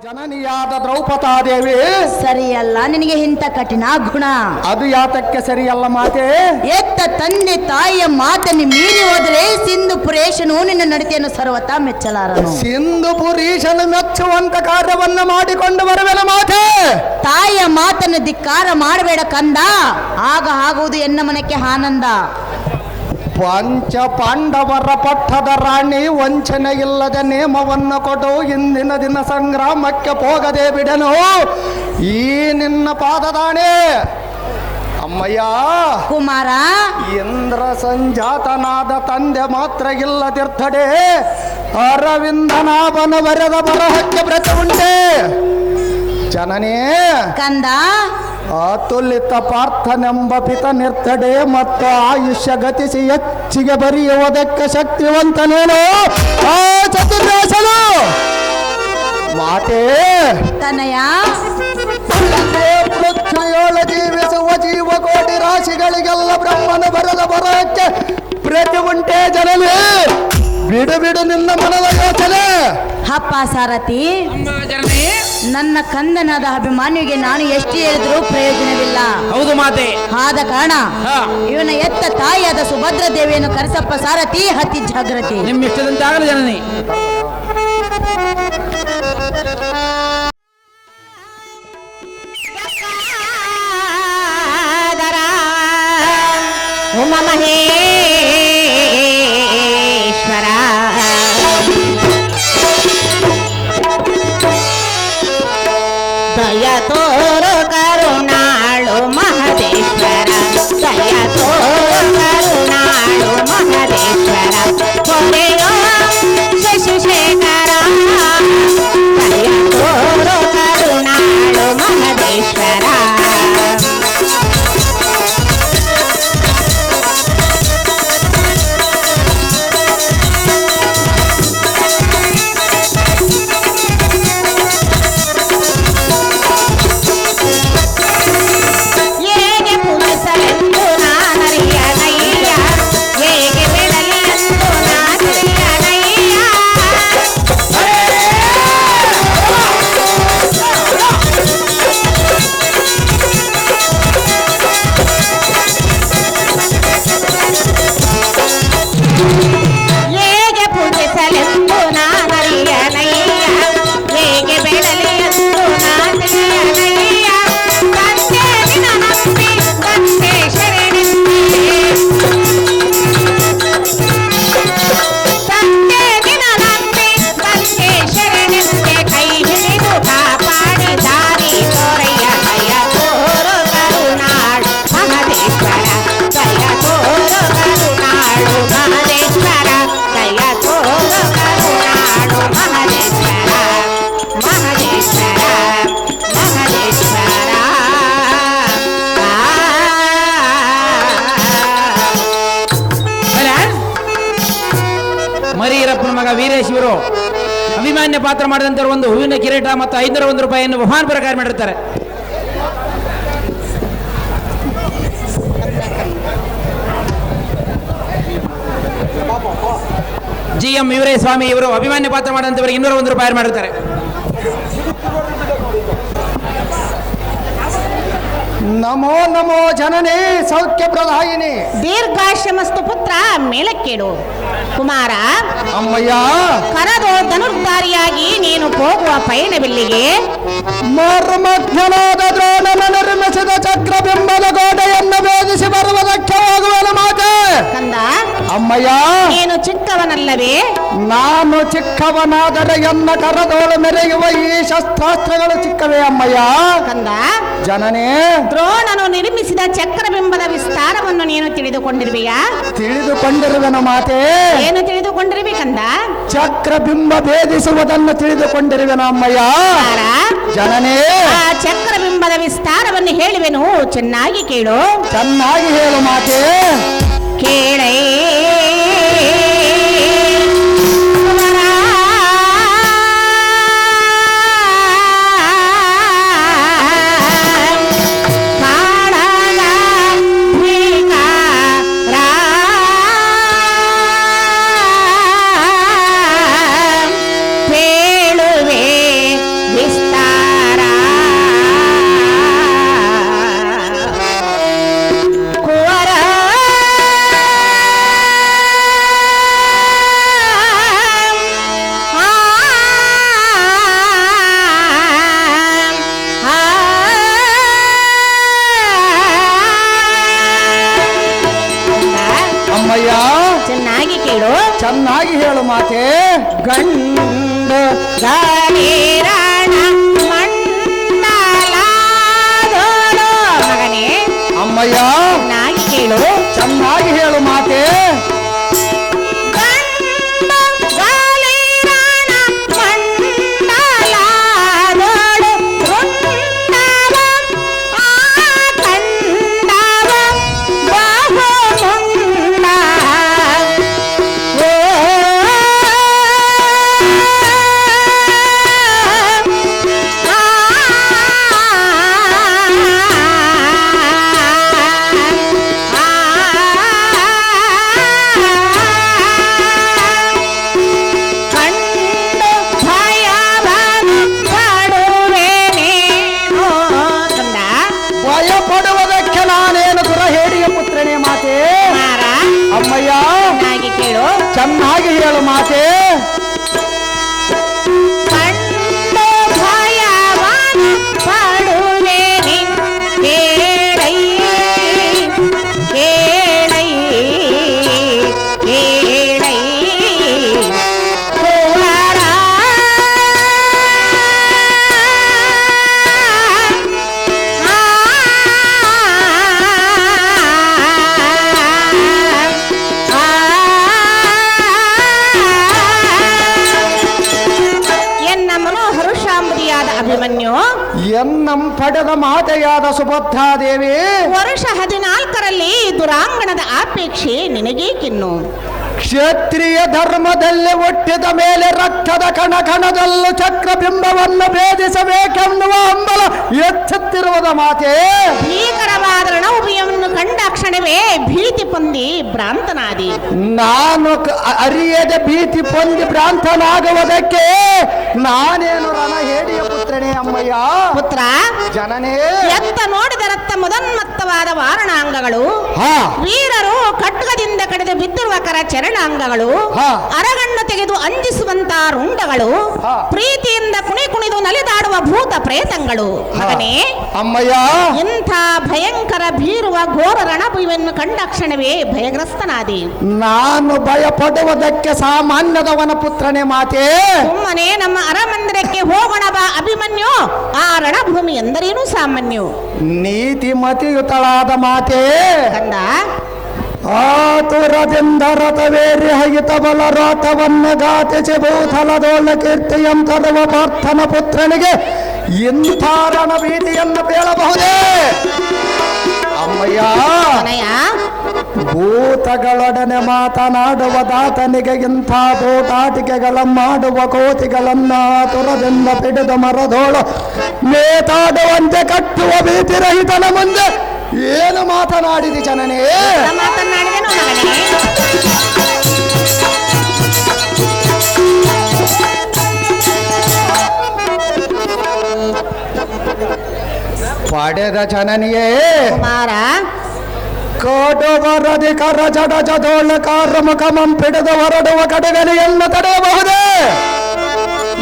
ಜನನಿಯಾದ ದ್ರೌಪದಾದೇವಿ ಸರಿಯಲ್ಲ. ನಿನಗೆ ಇಂಥ ಕಠಿಣ ಗುಣ ಅದು ಯಾತಕ್ಕೆ ಸರಿಯಲ್ಲ ಮಾತೆ? ಎತ್ತ ತಂದೆ ತಾಯಿಯ ಮಾತನ್ನು ಮೀರಿ ಹೋದರೆ ಸಿಂಧು ಪುರೇಶನು ನಿನ್ನ ನಡತೆಯನ್ನು ಸರ್ವತಾ ಮೆಚ್ಚಲಾರನು. ಸಿಂಧು ಪುರೀಶನು ಮೆಚ್ಚುವಂತ ಕಾರ್ಯವನ್ನ ಮಾಡಿಕೊಂಡು ಬರುವೆನ ಮಾತೆ. ತಾಯಿಯ ಮಾತನ್ನು ಧಿಕ್ಕಾರ ಮಾಡಬೇಡ ಕಂದ, ಆಗ ಆಗುವುದು ಎನ್ನ ಮನಕ್ಕೆ ಆನಂದ. ಪಂಚ ಪಾಂಡವರ ಪಟ್ಟದ ರಾಣಿ ವಂಚನೆ ಇಲ್ಲದ ನೇಮವನ್ನು ಕೊಡು, ಇಂದಿನ ದಿನ ಸಂಗ್ರಾಮಕ್ಕೆ ಹೋಗದೆ ಬಿಡನು ಈ ನಿನ್ನ ಪಾದದಾಣೆ. ಅಮ್ಮಯ್ಯ ಕುಮಾರ, ಇಂದ್ರ ಸಂಜಾತನಾದ ತಂದೆ ಮಾತ್ರ ಇಲ್ಲದಿರ್ತಡೆ, ಅರವಿಂದನಾಭನ ಬರೆದ ಬರಹಕ್ಕೆ ವ್ರತ ಉಂಟೆ. ಜನನೇ ಕಂದ, ಅತುಲಿತ ಪಾರ್ಥನೆಂಬ ಪಿತನಿರ್ತಡೆ ಮತ್ತು ಆಯುಷ್ಯ ಗತಿಸಿ ಹೆಚ್ಚಿಗೆ ಬರೆಯುವುದಕ್ಕೆ ಶಕ್ತಿವಂತನೇನು ಆ ಚತುರ್ವೇಶನು ಮಾತೆ. ತನಯ ಪೃಥ್ವಿಯೋಳ ಜೀವಿಸುವ ಜೀವಕೋಟಿ ರಾಶಿಗಳಿಗೆಲ್ಲ ಬ್ರಹ್ಮನ ಬರದ ಬರಕ್ಕೆ ಪ್ರತಿ ಉಂಟೆ. ಜನನೇ ಬಿಡು ಬಿಡು ನಿನ್ನ ಮನದ ಯೋಚನೆ. ಹಪ್ಪ ಸಾರಥಿ, ನನ್ನ ಕಂದನಾದ ಅಭಿಮಾನಿಗೆ ನಾನು ಎಷ್ಟು ಹೇಳಿದ್ರೂ ಪ್ರಯೋಜನವಿಲ್ಲ. ಹೌದು ಮಾತೆ. ಆದ ಕಾರಣ ಇವನ ಎತ್ತ ತಾಯಿಯಾದ ಸುಭದ್ರ ದೇವಿಯನ್ನು ಕರೆಸಪ್ಪ ಸಾರಥಿ, ಅತಿ ಜಾಗ್ರತೆ. ನಿಮ್ಮ ಇಷ್ಟದಂತೆ ಆಗಲಿ ಜನನಿ. ಉಮಾ ಮಹೇಶ್ವರ ದಯ ತೋರು ಕರುಣಾಳು ಮಹದೇಶ್ವರ, ದಯ ತೋರು ಕರುಣಾಳು ಮಹದೇಶ್ವರ, ಕೊನೆಯೋ ಶಶಿಶೇಖರ, ದಯ ತೋರು ಕರುಣಾಳು ಮಹದೇಶ್ವರ. ಮರಿಯರಪ್ಪನ ಮಗ ವೀರೇಶ್ ಇವರು ಅಭಿಮಾನ್ಯ ಪಾತ್ರ ಮಾಡಿದಂತ ಒಂದು ಹೂವಿನ ಕಿರೀಟ ಮತ್ತು 501 ರೂಪಾಯಿಯನ್ನು ಬಹುಮಾನ ಪ್ರಕಾರ ಮಾಡಿರ್ತಾರೆ. GM ವೀರೇಶ್ ಸ್ವಾಮಿ ಇವರು ಅಭಿಮಾನ್ಯ ಪಾತ್ರ ಮಾಡಿದಂತವರಿಗೆ 201 ರೂಪಾಯಿ ಮಾಡಿರ್ತಾರೆ. ನಮೋ ನಮೋ ಜನನೇ ಸೌಖ್ಯ ಪ್ರದಾಯಿನಿ. ದೀರ್ಘಾಶ್ರಮಸ್ತು ಪುತ್ರ ಮೇಲಕ್ಕೇಡು. ಕುಮಾರ, ಅಮ್ಮಯ್ಯ ಕರದೋ ಧನುರ್ಧಾರಿಯಾಗಿ ನೀನು ಹೋಗುವ ಪಯಣವಿಲ್ಲಿಗೆ ಮರ್ಮಜ್ಞನಾದ ದ್ರೋಣನ ನಿರ್ಮಿಸಿದ ಚಕ್ರಬಿಂಬದ ಗೋಡೆಯನ್ನು ಭೇದಿಸಿ ಬರುವುದಕ್ಕೆ ಹೋಗುವನು ಮಾತೆ. ಕಂದ, ಅಮ್ಮಯ್ಯ ನೀನು ಚಿಕ್ಕವನಲ್ಲವೇ? ನಾನು ಚಿಕ್ಕವನಾದರೆ ಎನ್ನ ಕರದೋಳು ಮೆರೆಯುವ ಈ ಶಸ್ತ್ರಾಸ್ತ್ರಗಳು ಚಿಕ್ಕವೇ ಅಮ್ಮಯ್ಯ. ಕಂದ, ಜನನೇ ದ್ರೋಣನು ನಿರ್ಮಿಸಿದ ಚಕ್ರಬಿಂಬದ ವಿಸ್ತಾರವನ್ನು ನೀನು ತಿಳಿದುಕೊಂಡಿರುವೆಯಾ? ತಿಳಿದುಕೊಂಡಿರುವೆನು ಮಾತೆ. ಏನು ತಿಳಿದುಕೊಂಡಿರುವೆ ಕಂದ? ಚಕ್ರಬಿಂಬ ಭೇದಿಸುವುದನ್ನು ತಿಳಿದುಕೊಂಡಿರುವೆನು ಅಮ್ಮಯ್ಯ. ಜನನೇ ಆ ಚಕ್ರಬಿಂಬದ ವಿಸ್ತಾರವನ್ನು ಹೇಳುವೆನು, ಚೆನ್ನಾಗಿ ಕೇಳು. ಚೆನ್ನಾಗಿ ಹೇಳು ಮಾತೆ. ಕೇಳೇ ಚೆನ್ನಾಗಿ ಹೇಳು ಮಾತೆ. ಗಂಡು ಗಾಳಿರಾಣ ಮಂಡಲಾದೋಳು ಮಗನೇ ಅಮ್ಮಯ್ಯ ನಾಗಿ ಕೇಳು. ಚೆನ್ನಾಗಿ ಹೇಳು ಮಾತೆ. ಗಂಡು ಗಾಳಿರಾಣ ಮಂಡಲಾದೋಳು ವೃಂದವ ಆಕಂಡವ ಬಹುಮುಂಡ. ಓ ಕಂಡು ಭಯವನ್ನು ಪಡುವೆನೇನೋ ಕಂದ. ಭಯ ಪಡುವುದಕ್ಕೆ ನಾನೇನು ದುರಹೇಡಿಯ ಪುತ್ರನೇ ಮಾತೆ. ಮಾರ ಅಮ್ಮಯ್ಯ ನಾಗಿ ಕೇಳು. ಚೆನ್ನಾಗಿ ಹೇಳು ಮಾತೆ. ಕಂಡು ಭಯವನ್ನು ಪಡುವೆನೆ ಕೇಳೈ ಕೇಳೈ ಕೇಳೈ ಕುವರ. ಎನ್ನ ಮನೋಹರುಷಾಂಬರಿಯಾದ ಅಭಿಮನ್ಯು ಎನ್ನಂ ಪಡೆದ ಮಾತೆಯಾದ ಸುಭದ್ರಾದೇವಿ ವರ್ಷ 14ರಲ್ಲಿ ದುರಾಂಗಣದ ಆಪೇಕ್ಷೆ ನಿನಗೇಕಿನ್ನು? ಕ್ಷತ್ರಿಯ ಧರ್ಮದಲ್ಲಿ ಹುಟ್ಟಿದ ಮೇಲೆ ರಕ್ತದ ಕಣ ಕಣದಲ್ಲೂ ಚಕ್ರಬಿಂಬವನ್ನು ಭೇದಿಸಬೇಕೆನ್ನುವ ಹಂಬಲ ಎಚ್ಚುತ್ತಿರುವುದ ಮಾತೆ. ಭೀಕರವಾದ ರಣಉಭಯವನ್ನು ಕಂಡ ಕ್ಷಣವೇ ಭೀತಿ ಹೊಂದಿ ಭ್ರಾಂತನಾದಿ. ನಾನು ಅರಿಯದೆ ಭೀತಿ ಹೊಂದಿ ಭ್ರಾಂತನಾಗುವುದಕ್ಕೆ ನಾನೇನು ರಣಹೇಡಿಯ ಪುತ್ರನೇ ಅಮ್ಮಯ್ಯ. ಪುತ್ರ ಜನನೇ ಎತ್ತ ನೋಡಿದ ರಕ್ತ ಮುದನ್ಮತ್ತವಾದ ವಾರಣಾಂಗಗಳು, ಹಾ ವೀರರು ಖಡ್ಗದಿಂದ ಕಡಿದು ಬಿದ್ದಿರುವ ಕರ ಚರಣಾಂಗಗಳು, ಹಾ. ಅರಗಣ್ಣು ತೆಗೆದು ಅಂಜಿಸುವಂತ ರುಂಡಗಳು, ಹಾ. ಪ್ರೀತಿಯಿಂದ ಕುಣಿದು ನಲಿದಾಡುವ ಭೂತ ಪ್ರೇತಗಳು. ಮಗನೇ ಅಮ್ಮಯ್ಯ ಇಂಥ ಭಯಂಕರ ಭೀರುವ ಘೋರ ರಣಭೂಮಿಯನ್ನು ಕಂಡ ಕ್ಷಣವೇ ಭಯಗ್ರಸ್ತನಾದಿ. ನಾನು ಭಯ ಪಡುವುದಕ್ಕೆ ಸಾಮಾನ್ಯದವನ ಪುತ್ರನೇ ಮಾತೆ. ಸುಮ್ಮನೆ ನಮ್ಮ ಅರಮಂದಿರಕ್ಕೆ ಹೋಗೋಣ ಬಾ ಅಭಿಮನ್ಯು. ಆ ರಣಭೂಮಿ ಎಂದರೇನು ಸಾಮಾನ್ಯ ನೀತಿಮತಿಯುತಳಾದ ಮಾತೆ. ಕಂದ ಆತುರದಿಂದ ರಥವೇರಿ ಹಯಿತ ಬಲ ರಥವನ್ನು ಗಾತಿಸಿ ಭೂತಲದೋಳ ಕೀರ್ತಿಯಂ ತರುವ ಪಾರ್ಥನ ಪುತ್ರನಿಗೆ ಇಂಥ ರಣಭೀತಿಯನ್ನು ಬೇಳಬಹುದೇ ಅಮ್ಮಯ್ಯ. ಅನಯ ಭೂತಗಳೊಡನೆ ಮಾತನಾಡುವ ದಾತನಿಗೆ ಇಂಥ ಭೂತಾಟಿಕೆಗಳ ಮಾಡುವ ಕೋತಿಗಳನ್ನ ಆತುರದಿಂದ ಪಿಡಿದ ಮರದೋಳು ನೇತಾಡುವಂತೆ ಕಟ್ಟುವ ಭೀತಿರಹಿತನ ಮುಂದೆ ಏನು ಮಾತನಾಡಿದಿ ಜನನೇ? ಮಾತನಾಡಿದೆನು ಮಗನೇ. ಪಡೆದ ಜನನಿಯೇ ಕುಮಾರ ಕೋಟು ಬರದಿ ಕರ ಜಡ ಜದೋಳ ಕಾರ ಮುಖಮಂ ಪಿಡಿದು ಹೊರಡುವ ಕಡೆಗಲಿಯನ್ನು ತಡೆಯಬಹುದೇ?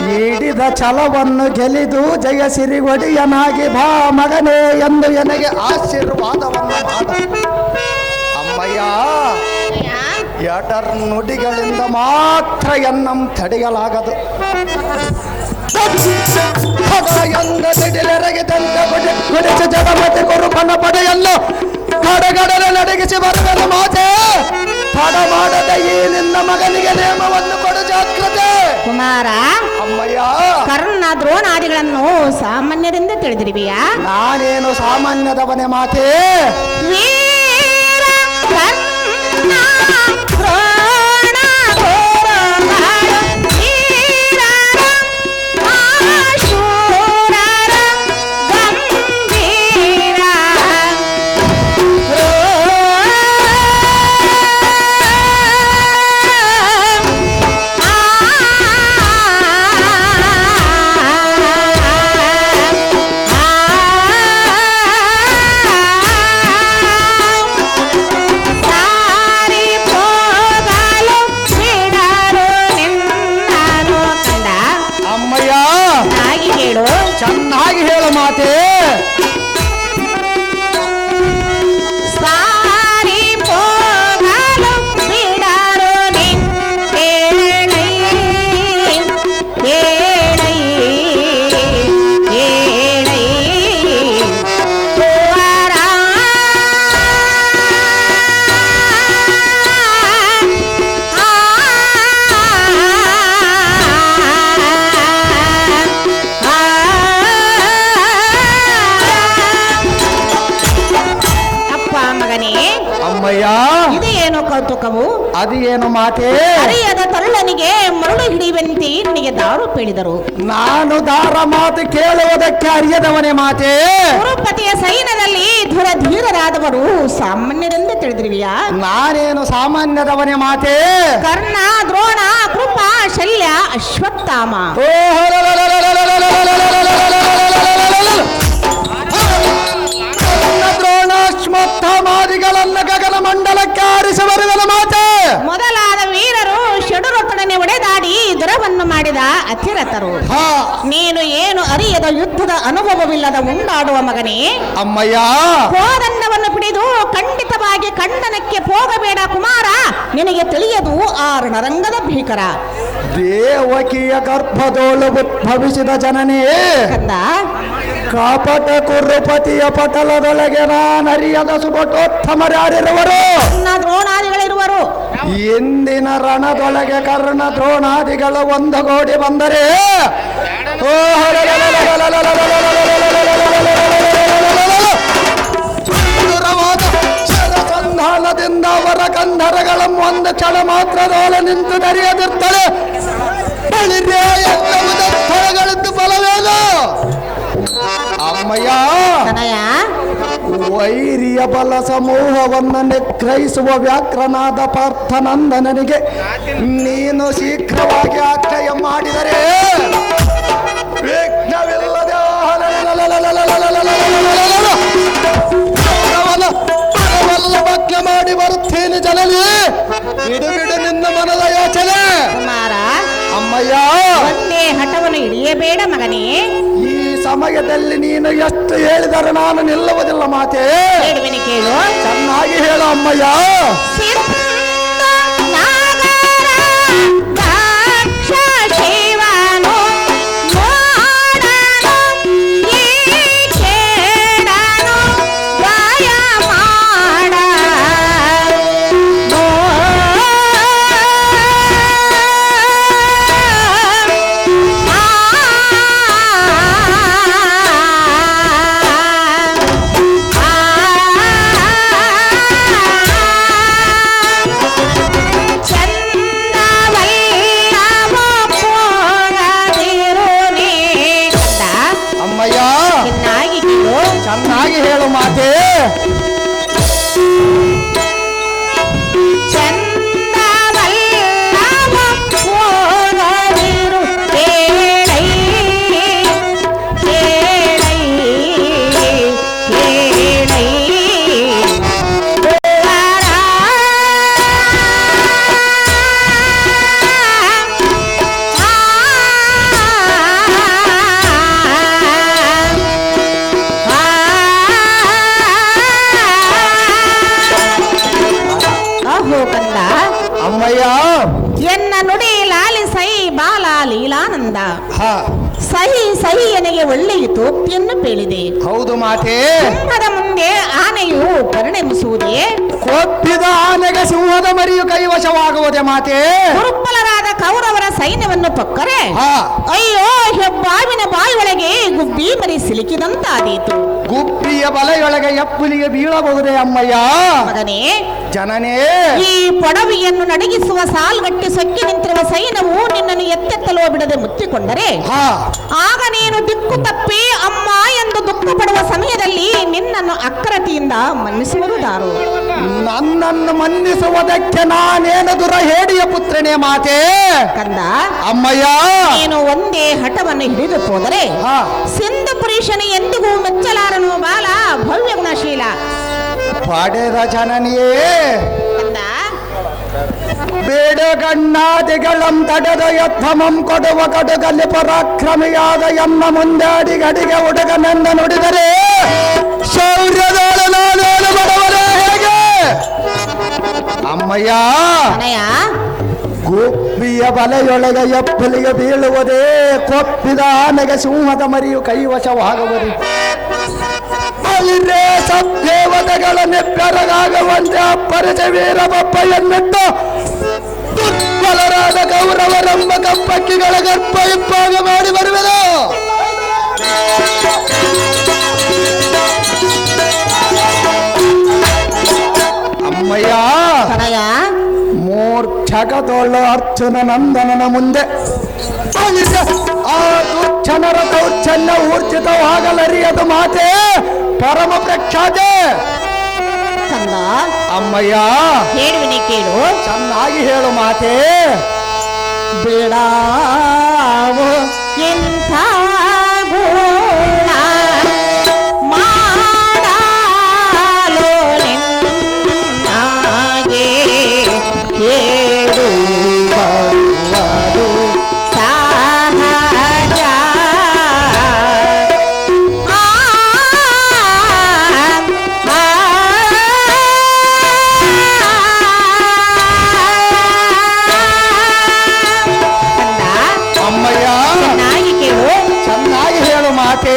ಹಿಡಿದ ಛಲವನ್ನು ಗೆಲಿದು ಜಯಸಿರಿ ಒಡೆಯನಾಗಿ ಬಾ ಮಗನೇ ಎಂದು ನನಗೆ ಆಶೀರ್ವಾದವನ್ನು ಮಾಡ ಅಮ್ಮಯ್ಯ. ಎಟರ್ ನುಡಿಗಳಿಂದ ಮಾತ್ರ ಎನ್ನಂ ತಡೆಯಲಾಗದು. ಗುಡಿಸಿ ಜಗಮತಿ ಕುರುಪನ ಪಡೆಯಲ್ಲ ಕಡೆಗಡಲೆ ನಡಗಿಸಿ ಬರುವೆನು ಮಾತೆ. ತಡ ಮಾಡದ ಈ ನಿನ್ನ ಮಗನಿಗೆ ನೇಮವನ್ನು ಕೊಡು ಜಾಗ್ರತೆ. ಕುಮಾರ ಅಮ್ಮಯ್ಯ ಕರ್ಣ ದ್ರೋಣಾದಿಗಳನ್ನು ಸಾಮಾನ್ಯರಿಂದ ತಿಳಿದಿರುವೆಯಾ? ನಾನೇನು ಸಾಮಾನ್ಯದವನೇ ಮಾತೆ. ವೀರ ಕರ್ಣ ದ್ರೋಣ ಘೋರಗಾಳು ವೀರರ ಆಶೂರರ ಗಂಭೀರ. ಸಾರಿ ಹೋಗಲು ಬಿಡರು ನಿನ್ನನು ಕಂದ. ಅಮ್ಮಯ್ಯ ಹಾಗೆ ಹೇಳು. ಚೆನ್ನಾಗಿ ಹೇಳು ಮಾತೆ. ಸಾರಿ ಹೋಗಲು ಬಿಡರು ನಿನ್ನ ಲೋಕವು ಅದೇನು ಮಾತೆ? ಅರಿಯದ ತರುಳನಿಗೆ ಮರಳು ಹಿಡಿಯುವಂತೆ ನಿನಗೆ ದಾರು ಪೀಳಿದರು. ನಾನು ದಾರ ಮಾತು ಕೇಳುವುದಕ್ಕೆ ಅರಿಯದವನೇ ಮಾತೆ. ಕುರುಪತಿಯ ಸೈನ್ಯದಲ್ಲಿ ಧೀರರಾದವರು ಸಾಮಾನ್ಯರೆಂದು ತಿಳಿದಿರುವಿಯಾ? ನಾನೇನು ಸಾಮಾನ್ಯದವನೇ ಮಾತೆ. ಕರ್ಣ, ದ್ರೋಣ, ಕೃಪ, ಶಲ್ಯ, ಅಶ್ವತ್ಥಾಮ. ದ್ರೋಣಾಶ್ವತ್ಥಾಮಾದಿಗಳನ್ನ ಗಗನ ಮಂಡಲಕ್ಕೆ ಆರಿಸಿ ಬರುವನ ಮಾತೆ. ಮೊದಲಾದ ವೀರರು ಷಡುರತೊಡನೆ ಒಡೆದಾಡಿ ದುರವನ್ನು ಮಾಡಿದ ಅತಿರಥರು. ನೀನು ಏನು ಅರಿಯದ ಯುದ್ಧದ ಅನುಭವವಿಲ್ಲದ ಉಂಡಾಡುವ ಮಗನೇ. ಅಮ್ಮಯ್ಯ, ಕೋದಂಡವನ್ನು ಹಿಡಿದು ಖಂಡಿತವಾಗಿ ಖಂಡನಕ್ಕೆ ಹೋಗಬೇಡ ಕುಮಾರ. ನಿನಗೆ ತಿಳಿಯದು ಆ ರಣರಂಗದ ಭೀಕರ. ದೇವಕಿಯ ಗರ್ಭದೋಳು ಉದ್ಭವಿಸಿದ ಜನನೇ ಕಂದ, ಕಾಪಟ ಕುರುಪತಿಯ ಪಟಲದೊಳಗೆ ನಾನರಿಯದ ಸುಭಟೋತ್ತಮರ್ಯಾರಿರುವರು. ದ್ರೋಣಾದಿಗಳಿರುವರು. ಇಂದಿನ ರಣದೊಳಗೆ ಕರ್ಣ ದ್ರೋಣಾದಿಗಳು ಒಂದುಗೂಡಿ ಬಂದರೆ ಸಂಧಾನದಿಂದ ಅವರ ಕಂಧರಗಳ ಒಂದು ಕ್ಷಣ ಮಾತ್ರದೋಲೆ ನಿಂತು ನಡೆಯದಿರ್ತಾಳೆ. ಸ್ಥಳಗಳಿದ್ದು ಫಲವೇನು? ಅಮ್ಮಯ್ಯ, ವೈರಿಯ ಬಲ ಸಮೂಹವನ್ನು ನಿಗ್ರಹಿಸುವ ವ್ಯಾಕ್ರನಾದ ಪಾರ್ಥನಂದನನಿಗೆ ನೀನು ಶೀಘ್ರವಾಗಿ ಆಶ್ರಯ ಮಾಡಿದರೆ ವಿಘ್ನವಿಲ್ಲದೆ ಭಗ್ನ ಮಾಡಿ ಬರುತ್ತೇನೆ ಜನನಿ. ಬಿಡು ಬಿಡು ನಿನ್ನ ಮನದ ಯೋಚನೆ. ಕುಮಾರ, ಅಮ್ಮಯ್ಯ, ಒಂದೇ ಹಠವನ್ನು ಹಿಡಿಯಬೇಡ ಮಗನೇ. ಈ ಸಮಯದಲ್ಲಿ ನೀನು ಎಷ್ಟು ಹೇಳಿದರೆ ನಾನು ನಿಲ್ಲುವುದಿಲ್ಲ ಮಾತೆ. ಹೇಳುವೆನು ಕೇಳು. ಚೆನ್ನಾಗಿ ಹೇಳು ಅಮ್ಮಯ್ಯ. ಚೆನ್ನಾಗಿ ಹೇಳು ಮಾತೆ. ಅಮ್ಮಯ್ಯ, ಎನ್ನ ನುಡಿ ಲಾಲಿಸೈ ಬಾಲ ಲೀಲಾನಂದ. ಸಹಿ ಸಹಿ ಎನಗೆ ಒಳ್ಳೆಯ ತೋಪ್ತಿಯನ್ನು ಪೇಳಿದೆ. ಹೌದು ಮಾತೆ. ಸಿಂಹದ ಮುಂದೆ ಆನೆಯು ಪರಿಣಮಿಸುವುದೇ? ಕೊಪ್ಪಿದ ಆನೆಗೆ ಸಿಂಹದ ಮರಿಯು ಕೈವಶವಾಗುವುದೇ ಮಾತೆ? ದುರ್ಬಲರಾದ ಕೌರವರ ಸೈನ್ಯವನ್ನು ಪೊಕ್ಕರೆ ಅಯ್ಯೋ ಹೆಬ್ಬಾವಿನ ಬಾಯಿಯೊಳಗೆ ಗುಬ್ಬಿ ಮರಿ ಸಿಲುಕಿದಂತಾದೀತು. ಗುಬ್ಬಿಯ ಬಲೆಯೊಳಗೆ ಎಪ್ಪುಲಿಗೆ ಬೀಳಬಹುದೇ ಅಮ್ಮಯ್ಯ? ಮಗನೇ, ಜನನೇ, ಈ ಪೊಡವಿಯನ್ನು ನಡಗಿಸುವ ಸಾಲ್ಗಟ್ಟಿ ಸೊಕ್ಕಿ ನಿಂತಿರುವ ಸೈನ್ಯವು ನಿನ್ನನ್ನು ಎತ್ತೆತ್ತಲು ಬಿಡದೆ ಮುತ್ತಿಕೊಂಡರೆ ಆಗ ನೀನು ದಿಕ್ಕು ತಪ್ಪಿ ಅಮ್ಮ ಎಂದು ದುಃಖ ಪಡುವ ಸಮಯದಲ್ಲಿ ನಿನ್ನನ್ನು ಅಕ್ರತಿಯಿಂದ ಮನ್ನಿಸುವುದು ದಾರು. ನನ್ನನ್ನು ಮನ್ನಿಸುವುದಕ್ಕೆ ನಾನೇನು ದುರ ಹೇಡಿಯ ಪುತ್ರನೇ ಮಾತೆ. ಕಂದ, ಅಮ್ಮಯ್ಯ, ನೀನು ಒಂದೇ ಹಠವನ್ನು ಹಿಡಿದು ಹೋದರೆ ಸಿಂಧು ಪುರುಷನ ಎಂದಿಗೂ ಮೆಚ್ಚಲಾರನು ಬಾಲ ಭವ್ಯ ಗುಣಶೀಲ. ಪಡೆದ ಜನನಿಯೇ, ಬೇಡಗಣ್ಣಾದಿಗಳಂ ತಡೆದ ಯತ್ಥಮಂ ಕೊಡುವ ಕಡುಗಲ್ಲಿ ಪರಾಕ್ರಮಿಯಾದ ಎಮ್ಮ ಮುಂದೆ ಅಡಿಗಡಿಗೆ ಹುಡುಗನೆಂದು ನುಡಿದರೆ ಶೌರ್ಯದೋಳು ನಾನೇನು ಬಡವರೇ ಹೇಗೆ? ಅಮ್ಮಯ್ಯ, ಗುಬ್ಬಿಯ ಬಲೆಯೊಳಗೆ ಎಪ್ಪಲಿಗೆ ಬೀಳುವುದೇ, ಕೊಪ್ಪಿದ ಆನೆಗೆ ಸಿಂಹದ ಮರಿಯು ಕೈವಶವಾಗುವುದು. ಅಲ್ಲಿರೇ ಸದ್ದೇವತೆಗಳ ನಿಬ್ಬೆರಗಾಗುವಂತೆ ಅಪ್ಪರಿಸ ವೀರಬಪ್ಪ ಎನ್ನುಟ್ಟು ದುರ್ಬಲರಾದ ಕೌರವರೆಂಬ ಕಪ್ಪಕ್ಕಿಗಳ ಗರ್ಭ ಇಪ್ಪಾಗ ಮಾಡಿ ಬರುವುದು. ಅಮ್ಮಯ್ಯ, ಜಗದೊಳ್ಳು ಅರ್ಜುನ ನಂದನನ ಮುಂದೆ ಆ ದುರ್ಜನರ ದೌರ್ಜನ್ಯ ಊರ್ಜಿತವಾಗಲರಿಯದು ಮಾತೆ ಪರಮ ಪ್ರಖ್ಯಾತೆ. ಕಂದ ಅಮ್ಮಯ್ಯ ಹೇಳುವಿನಿ ಕೇಳು. ಚೆನ್ನಾಗಿ ಹೇಳು ಮಾತೆ. ಬಿಡಾವು ಎಂಥ ಗುಣ ಮಾಡಲು ನಿನ್ನಾಗೆ ಹೇಳುವುದು ಸಹಜ. ಅಮ್ಮಯ್ಯ ಚೆನ್ನಾಗಿ ಕೇಳು. ಚೆನ್ನಾಗಿ ಹೇಳು ಮಾತೆ.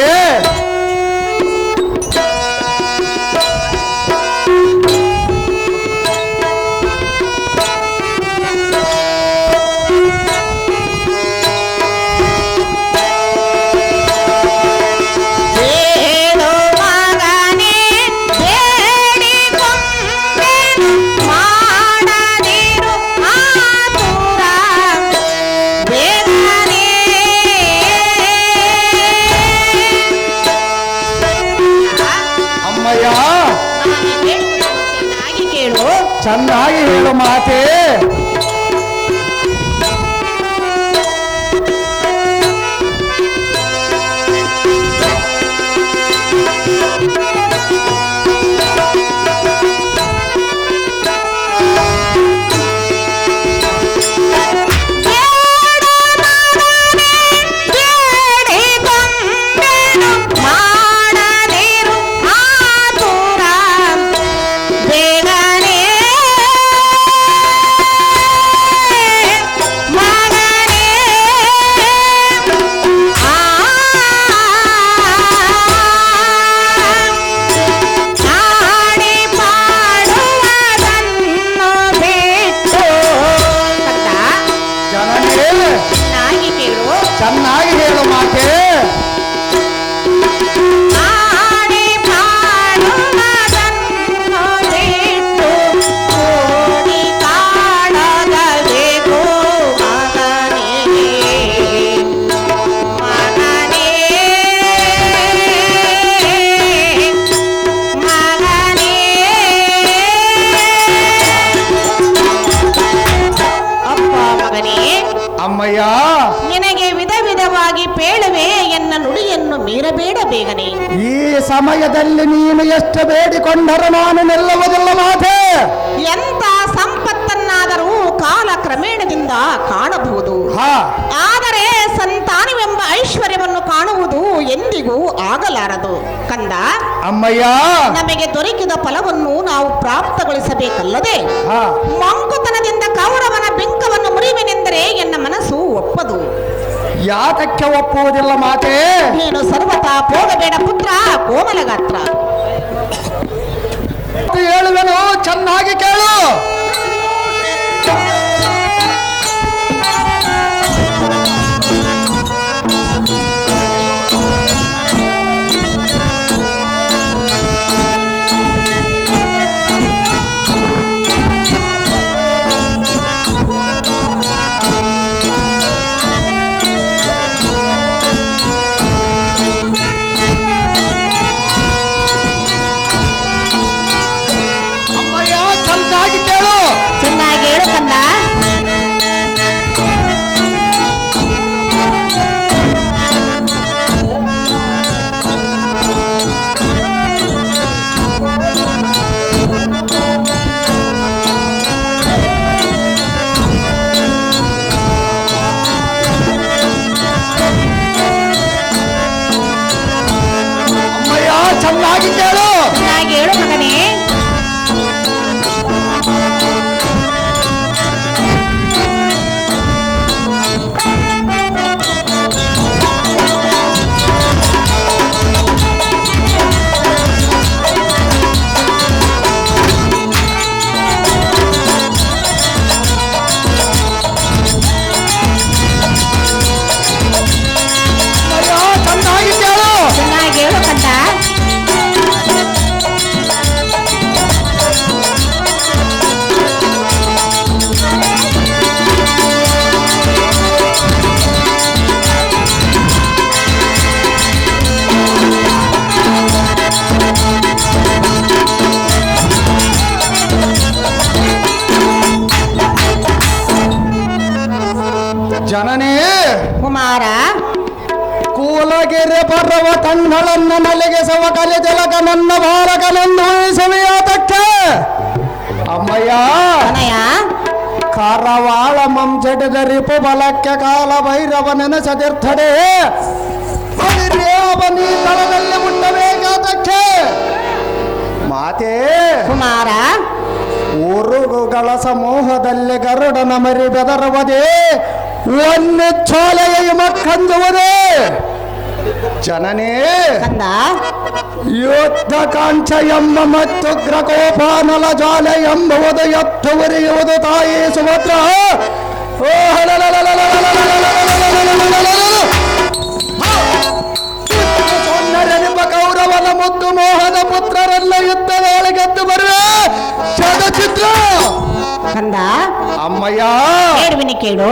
ಹೇಳು ಮಗನೇ ಬೇಡಿಕೊಂಡೆನು ಮಾಡದಿರು ಆತುರ ಬೇಗನೆ. ಅಮ್ಮಯ್ಯ ನಾನು ಹೇಳುವುದನ್ನು ಚೆನ್ನಾಗಿ ಕೇಳು. ಚೆನ್ನಾಗಿ ಹೇಳು ಮಾತೆ. ಬೇಡಿಕೊಂಡೆನು ಮಾಡದಿರು ಆತುರ ಬೇಗನೆ. ಮಗನೇ ನಾಡಿ ಮಾಡುವುದನ್ನು ಬಿಟ್ಟು. ಕಂದ ಜನನೇ ಚೆನ್ನಾಗಿ ಕೇಳು. ಚೆನ್ನಾಗಿ ಹೇಳು ಮಾತೆ. ನಾಡಿ ಮಾಡುವುದನ್ನು ಬಿಟ್ಟು ಕೂಡಿ ಕಾಡಬೇಕು ಮಗನೇ. ಮಗನೇ ಮಗನೇ. ಅಪ್ಪ ಮಗನೇ, ಅಮ್ಮಯ್ಯ ನಿನಗೆ ವಿಧ ವಿಧವಾಗಿ ಪೇಳುವೆ ಎನ್ನ ನುಡಿಯನ್ನು ಮೀರಬೇಡ ಬೇಗನೆ. ಈ ಸಮಯದಲ್ಲಿ ನೀನು ಎಷ್ಟು ಬೇಡಿಕೊಂಡರೂ ನಾನು ನಿಲ್ಲುವುದಿಲ್ಲ ಮಾತೆ. ಎಂತ ಸಂಪತ್ತನ್ನಾದರೂ ಕಾಲ ಕ್ರಮೇಣದಿಂದ ಕಾಣಬಹುದು. ಹಾ ಆದರೆ ಸಂತಾನವೆಂಬ ಐಶ್ವರ್ಯವನ್ನು ಕಾಣುವುದು ಎಂದಿಗೂ ಆಗಲಾರದು. ಕಂದ ಅಮ್ಮಯ್ಯ ನಮಗೆ ದೊರಕಿದ ಫಲವನ್ನು ನಾವು ಪ್ರಾಪ್ತಗೊಳಿಸಬೇಕಲ್ಲದೆ ಹಾ ಮಂಕುತನದಿಂದ ಕೌರವನ ಬಿಂಕವನ್ನು ಮುರಿವೆನೆಂದರೆ ಎನ್ನ ಮನಸ್ಸು ಒಪ್ಪದು. ಯಾತಕ್ಕೆ ಒಪ್ಪುವುದಿಲ್ಲ ಮಾತೆ. ನೀನು ಸರ್ವತಾ ಹೋಗಬೇಡ ಪುತ್ರ ಕೋಮಲ ಗಾತ್ರ. ಹೇಳುವೆನು ಚೆನ್ನಾಗಿ ಕೇಳು. ಅಮ್ಮಯ್ಯ ಚೆನ್ನಾಗಿ ಕೇಳು. ಚೆನ್ನಾಗಿ ಹೇಳು ಕಂದ. ಅಮ್ಮಯ್ಯ ಚೆನ್ನಾಗಿ ಕೇಳು. ಚೆನ್ನಾಗಿ ಹೇಳು ಮಗನೇ. ಅಮ್ಮಯ್ಯ ಚೆನ್ನಾಗಿ ಕೇಳು. ಚೆನ್ನಾಗಿ ಹೇಳು ಕಂದ. ನೀಲಗಿರಿ ಪರ್ವತಗಳನ್ನು ನಲಿಗಿಸುವ ಕಲಿ ತಿಲಕ ನನ್ನ ಬಾಲಕನನ್ನು ಉಳಿಸುವೆಯಾತಕ್ಕೆ ಅಮ್ಮಯ್ಯ ಅನಯ ಕರವಾಳ ಮಂಜಡದ ರಿಪು ಬಲಕ್ಕೆ ಕಾಲ ಭೈರವ ನೆನೆಸದಿರ್ತಡೆ ನೀ ತಳದಲ್ಲಿ ಮುಟ್ಟಬೇಕಾದಕ್ಕೆ ಮಾತೇ ಕುಮಾರ ಉರುಗುಗಳ ಸಮೂಹದಲ್ಲಿ ಗರುಡನ ಮರಿ ಬೆದರುವುದೇ ಒಂದು ಚೋಲೆಯ ಮಕ್ಕಂದುವುದೇ ಜನನೇ ಕಂದ ಯುದ್ಧ ಕಾಂಚ ಎಂಬ ಮತ್ತು ಗ್ರಕೋಪಾನಲ ಜಾಲೆ ಎಂಬುವುದು ಎತ್ತು ಉರಿಯುವುದು ತಾಯಿ ಸುಭದ್ರ ನೆನಪ ಕೌರವನ ಮುದ್ದು ಮೋಹನ ಪುತ್ರರೆಲ್ಲ ಯುದ್ಧದೊಳಗೆ ಗೆದ್ದು ಬರುವೆ ಚಲಚಿತ್ರ ಕಂದ ಅಮ್ಮಯ್ಯ ಕೇಳುವಿನಿ ಕೇಳು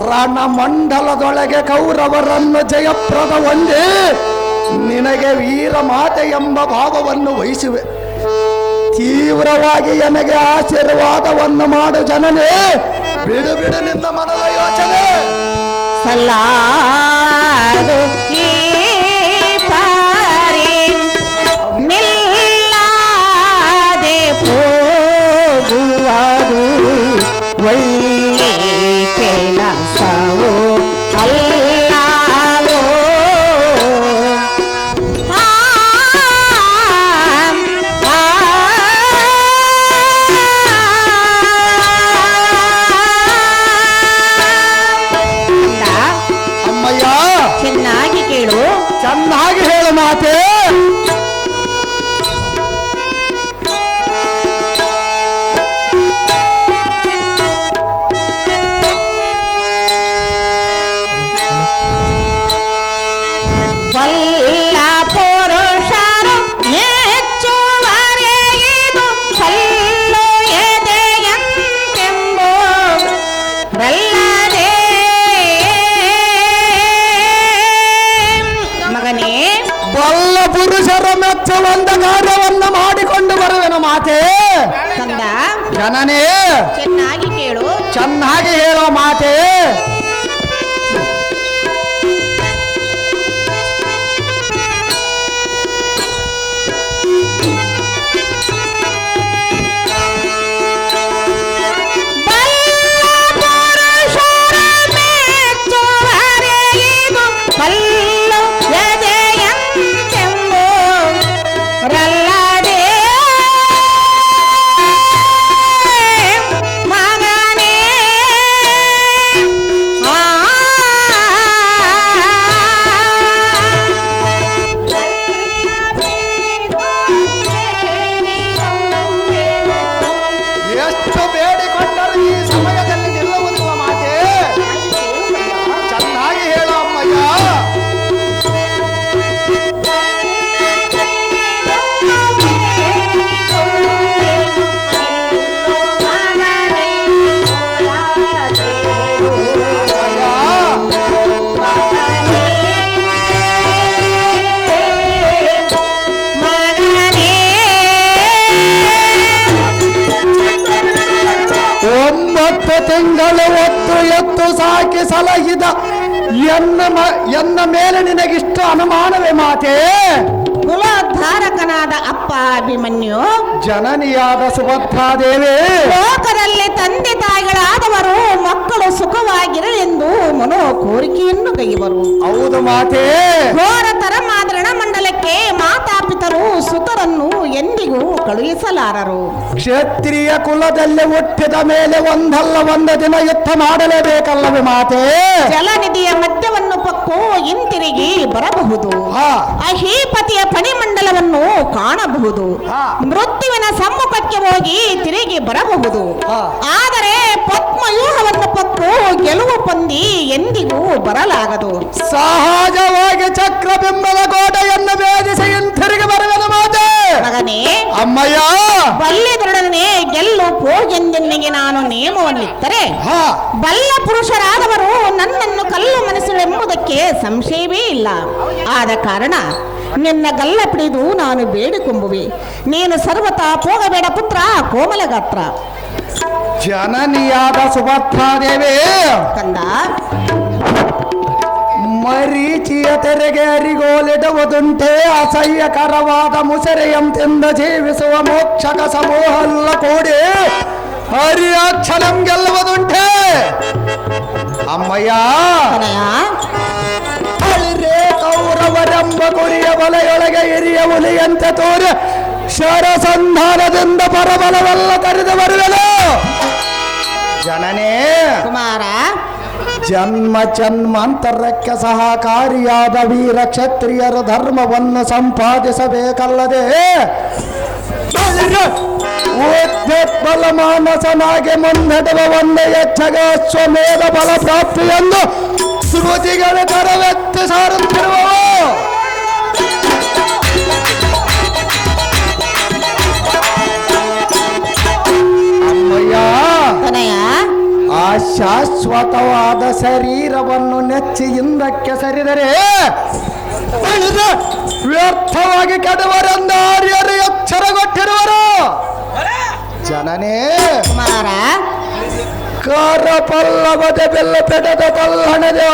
ರಣಮಂಡಲದೊಳಗೆ ಕೌರವರನ್ನು ಜಯಪ್ರದ ಒಂದೇ ನಿನಗೆ ವೀರ ಮಾತೆ ಎಂಬ ಭಾವವನ್ನು ವಹಿಸುವೆ ತೀವ್ರವಾಗಿ ನನಗೆ ಆಶೀರ್ವಾದವನ್ನು ಮಾಡು ಜನನೇ ಬಿಡು ಬಿಡು ನಿನ್ನ ಮನದ ಯೋಚನೆ ಸಲ್ಲಾದು ಈ ಪಾರಿ ನಿಲ್ಲದೆ ಹೋಗುವುದು ಒಳ್ಳೆ ಕೆಲಸವು ಅಲ್ಲವೋ ಅಮ್ಮಯ್ಯ ಚೆನ್ನಾಗಿ ಕೇಳು ಚೆನ್ನಾಗಿ ಹೇಳು ಮಾತೆ ಬಲ್ಲ ಪುರುಷರು ಮೆಚ್ಚುವರೆಗಿದು ಕಲ್ಲು ಎದೆಯಂತೆಂಬುದಲ್ಲದೆ ಮಗನೇ ಬಲ್ಲ ಪುರುಷರ ಮೆಚ್ಚುವಂತ ಕಾರ್ಯವನ್ನು ಮಾಡಿಕೊಂಡು ಬರುವೆನು ಮಾತೆ ಕಂದ ಜನನೇ ಚೆನ್ನಾಗಿ ಕೇಳು ಚೆನ್ನಾಗಿ ಹೇಳೋ ಮಾತೆ ಕಲ್ಲು ಎದೆಯಂತೆಂಬುದಲ್ಲದೆ ಮಗನೇ ಎಷ್ಟು ಬೇಡಿಕೊಂಡರೂ ಈ ಸಮಯದಲ್ಲಿ ನಿಲ್ಲುವುದಿಲ್ಲ ಮಾತೆ ಚೆನ್ನಾಗಿ ಹೇಳೋ ಅಮ್ಮಯ್ಯ ಒಂಬತ್ತು ತಿಂಗಳು ಒತ್ತು ಎತ್ತು ಸಾಕಿ ಸಲಹಿದ ಎನ್ನ ಮೇಲೆ ನಿನಗಿಷ್ಟು ಅನುಮಾನವೇ ಮಾತೆ ಕುಲೋದ್ಧಾರಕನಾದ ಅಪ್ಪ ಅಭಿಮನ್ಯು ಜನನಿಯಾದ ಸುಭದ್ರಾದೇವಿ ಲೋಕದಲ್ಲಿ ತಂದೆ ತಾಯಿಗಳಾದವರು ಮಕ್ಕಳು ಸುಖವಾಗಿರಲೆಂದು ಮನೋ ಕೋರಿಕೆಯನ್ನು ಕೈವರು ಹೌದು ಮಾತೆ ಘೋರ ತರಮಾದರಣ ಮಂಡಲಕ್ಕೆ ಮಾತಾಪಿತರು ಸುತರನ್ನು ಎಂದಿಗೂ ಕಳುಹಿಸಲಾರರು ಕ್ಷತ್ರಿಯ ಕುಲದಲ್ಲಿ ಹುಟ್ಟಿದ ಮೇಲೆ ಒಂದಲ್ಲ ಒಂದು ದಿನ ಯುದ್ಧ ಮಾಡಲೇಬೇಕಲ್ಲವೇ ಮಾತೆ ಜಲನಿಧಿಯ ಮಧ್ಯವನ್ನು ಪಕ್ಕು ಹಿಂತಿರುಗಿ ಬರಬಹುದು ಹಾ ಅಹೀಪತಿಯ ಪಣಿಮಂಡಲವನ್ನು ಕಾಣಬಹುದು ಹಾ. ಮೃತ್ಯುವಿನ ಸಮ್ಮುಖಕ್ಕೆ ಹೋಗಿ ತಿರುಗಿ ಬರಬಹುದು ಹಾ. ಆದರೆ ಪದ್ಮವ್ಯೂಹವನ್ನು ಪಕ್ಕು ಗೆಲುವು ಹೊಂದಿ ಎಂದಿಗೂ ಬರಲಾಗದು ಸಹಜವಾಗಿ ಚಕ್ರಬಿಂಬದ ಕೋಟೆಯನ್ನು ಭೇದಿಸಿ ಹಿಂತಿರುಗಿ ಬರುವುದು ಮಾತೆ ಮಗನೇ ಅಮ್ಮಯ್ಯ ಬಲ್ಲೆದೊಡನೆ ಗೆಲ್ಲು ಹೋಗೆಂದೆನ್ನಿಗೆ ನಾನು ನೇಮವನ್ನಿತ್ತರೆ ಹಾ ಬಲ್ಲ ಪುರುಷರಾದವರು ನನ್ನನ್ನು ಕಲ್ಲು ಮನಸ್ಸುಳೆಂಬುದಕ್ಕೆ ಸಂಶಯವೇ ಇಲ್ಲ ಆದ ಕಾರಣ ನಿನ್ನ ಗಲ್ಲ ಪಿಡಿದು ನಾನು ಬೇಡಿಕೊಂಬುವೆ ನೀನು ಸರ್ವತಾ ಹೋಗಬೇಡ ಪುತ್ರ ಕೋಮಲ ಗಾತ್ರ ಜನನಿಯಾದ ಸುಭದ್ರಾದೇವಿ ಕಂದ ಮರೀಚಿಯ ತೆರೆಗೆ ಅರಿಗೋಲಿಡುವುದುಂಟೆ ಅಸಹ್ಯಕರವಾದ ಮುಸರೆಯಂತೆಂದ ಜೀವಿಸುವ ಮೋಕ್ಷಕ ಸಮೂಹ ಕೂಡಿ ಹರಿಯ ಕ್ಷಣಂ ಗೆಲ್ಲುವುದುಂಟೆ ಅಮ್ಮಯ್ಯ ಅಳಿರೇ ಕೌರವರೆಂಬ ಕುರಿಯ ಬಲೆಯೊಳಗೆ ಹಿರಿಯ ಹುಲಿಯಂತೆ ತೋರಿ ಶರಸಂಧಾನದಿಂದ ಪರಬಲವೆಲ್ಲ ಕರೆದು ಬರುವೆನು ಜನನೇ ಕುಮಾರ ಜನ್ಮ ಜನ್ಮಾಂತರಕ್ಕೆ ಸಹಕಾರಿಯಾದ ವೀರ ಕ್ಷತ್ರಿಯರ ಧರ್ಮವನ್ನು ಸಂಪಾದಿಸಬೇಕಲ್ಲದೆ ಬಲ ಮಾನಸನಾಗಿ ಮುನ್ನಡೆವ ಒಂದೇ ಎಚ್ಚಗ ಅಶ್ವಮೇಧ ಬಲ ಪ್ರಾಪ್ತಿಯೆಂದು ಶ್ರುತಿಗಳ ಕರವೆತ್ತಿ ಸಾರುತ್ತಿರುವವು ಅಮ್ಮಯ್ಯ ಆ ಶಾಶ್ವತವಾದ ಶರೀರವನ್ನು ನೆಚ್ಚಿ ಹಿಂದಕ್ಕೆ ಸರಿದರೆ ವ್ಯರ್ಥವಾಗಿ ಕೆಡುವರೆಂದ ಆರ್ಯರು ಎಚ್ಚರಗೊಟ್ಟಿರುವರು ಜನನೇ ಕುಮಾರ ಕಾರ ಪಲ್ಲವದ ಬೆಲ್ಲ ಪೆಡದ ಕಲ್ಲಣದೆ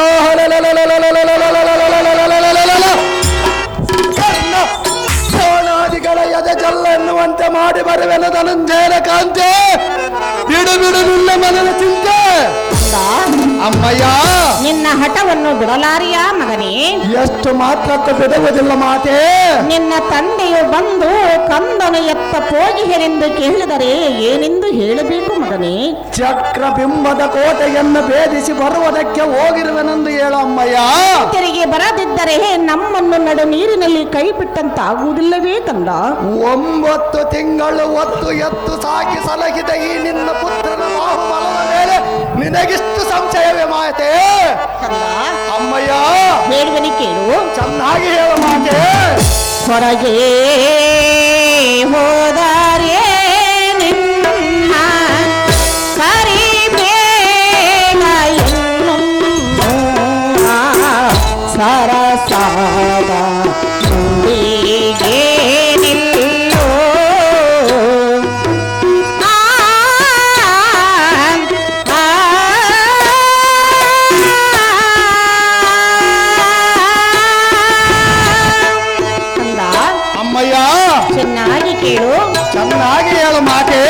ಸೋನಾದಿಗಳ ಎದೆ ಜಲ್ಲ ಎನ್ನುವಂತೆ ಮಾಡಿ ಬರುವೆನ ಧನಂಜಯನ ಕಾಂತೆ ಬಿಡು ಬಿಡು ನಿನ್ನ ಮನದ ಚಿಂತೆ ಅಮ್ಮಯ್ಯ ನಿನ್ನ ಹಠವನ್ನು ಬಿಡಲಾರಿಯ ಮಗನೇ ಎಷ್ಟು ಮಾತ್ರಕ್ಕೂ ಬಿಡುವುದಿಲ್ಲ ಮಾತೆ ನಿನ್ನ ತಂದೆಯು ಬಂದು ಕಂದನು ಎತ್ತ ಹೋಗಿಹೆನೆಂದು ಕೇಳಿದರೆ ಏನೆಂದು ಹೇಳಬೇಕು ಮಗನೇ ಚಕ್ರ ಬಿಂಬದ ಕೋಟೆಯನ್ನು ಭೇದಿಸಿ ಬರುವುದಕ್ಕೆ ಹೋಗಿರುವೆನೆಂದು ಹೇಳು ಅಮ್ಮಯ್ಯ ತಿರುಗಿ ಬರದಿದ್ದರೆ ನಮ್ಮನ್ನು ನಡು ನೀರಿನಲ್ಲಿ ಕೈ ಬಿಟ್ಟಂತಾಗುವುದಿಲ್ಲವೇ ಕಂದ 9 ತಿಂಗಳು ಒತ್ತು ಎತ್ತು ಸಾಕಿ ಸಲಹಿದ ಈ ನಿನ್ನ ಪುತ್ರನ ಬಾಹುಬಲದ ಮೇಲೆ ನಿನಗಿಷ್ಟು ಸಂಶಯವೇ ಮಾತೆ ಅಮ್ಮಯ್ಯ ಹೇಳುವನಿ ಕೇಳು ಚೆನ್ನಾಗಿ ಹೇಳು ಮಾತೆ ಹೊರಗೆ ಹೋದರೆ ನಿನ್ನ ಕರಿಬೇಡ ಸರಸಾದ ನುಡಿಗೆ ನಿಲ್ಲೋ ಅಮ್ಮಯ್ಯ ಚೆನ್ನಾಗಿ ಕೇಳು ಚೆನ್ನಾಗಿ ಹೇಳು ಮಾತೆ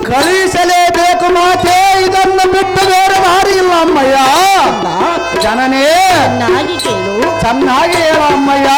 ಕಳಿಸಲೇಬೇಕು ಮಾತೆ ಇದನ್ನು ಬಿಟ್ಟು ಬೇರೆ ದಾರಿ ಇಲ್ಲ ಅಮ್ಮಯ್ಯ ಜನನೇ ಚೆನ್ನಾಗಿ ಕೇಳು ಚೆನ್ನಾಗಿ ಹೇಳ ಅಮ್ಮಯ್ಯ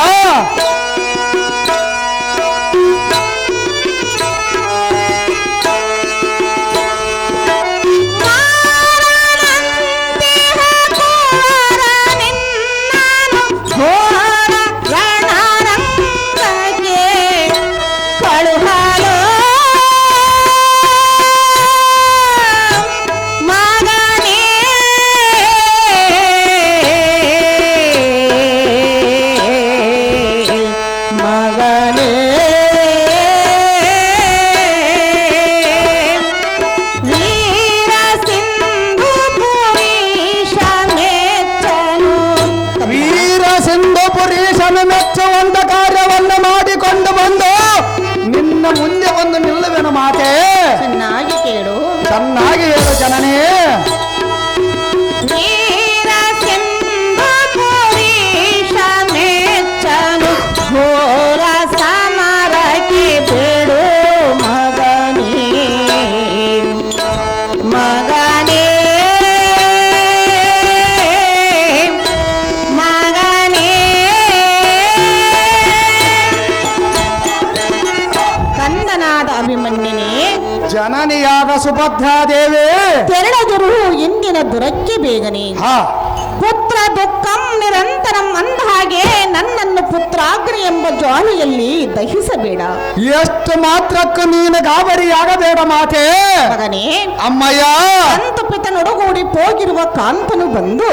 ಮೆಚ್ಚುವಂತ ಕಾರ್ಯವನ್ನು ಮಾಡಿಕೊಂಡು ಬಂದು ನಿನ್ನ ಮುಂದೆ ಬಂದು ನಿಲ್ಲುವೆನು ಮಾತೆ ಚೆನ್ನಾಗಿ ಕೇಳು ಚೆನ್ನಾಗಿ ಹೇಳು ಜನನೇ ಘೋರ ಸಮರಕ್ಕೆ ಬೇಡು ಮಗನೇ ಮಗನೇ ಮಗನೇ ಕಂದನಾದ ಅಭಿಮನ್ಯನೇ ಜನನಿಯಾದ ಸುಭದ್ರಾದೇವಿ ತೆರಳದಿರು ಇಂದಿನ ದುರಕ್ಕೆ ಬೇಗನೆ ಹಾ ಪುತ್ರ ಪುತ್ರ ದುಃಖಂ ನಿರಂತರಂ ಅಂದ ಹಾಗೆ ನನ್ನನ್ನು ಪುತ್ರಾಗ್ನಿ ಎಂಬ ಜ್ವಾಲೆಯಲ್ಲಿ ದಹಿಸಬೇಡ. ಎಷ್ಟು ಮಾತ್ರಕ್ಕೂ ನೀನು ಗಾಬರಿಯಾಗಬೇಡ ಮಾತೆ. ಮಗನೇ, ಅಮ್ಮಯ್ಯ, ಕಂತು ಪಿತನೊಡಗೂಡಿ ಹೋಗಿರುವ ಕಾಂತನು ಬಂದು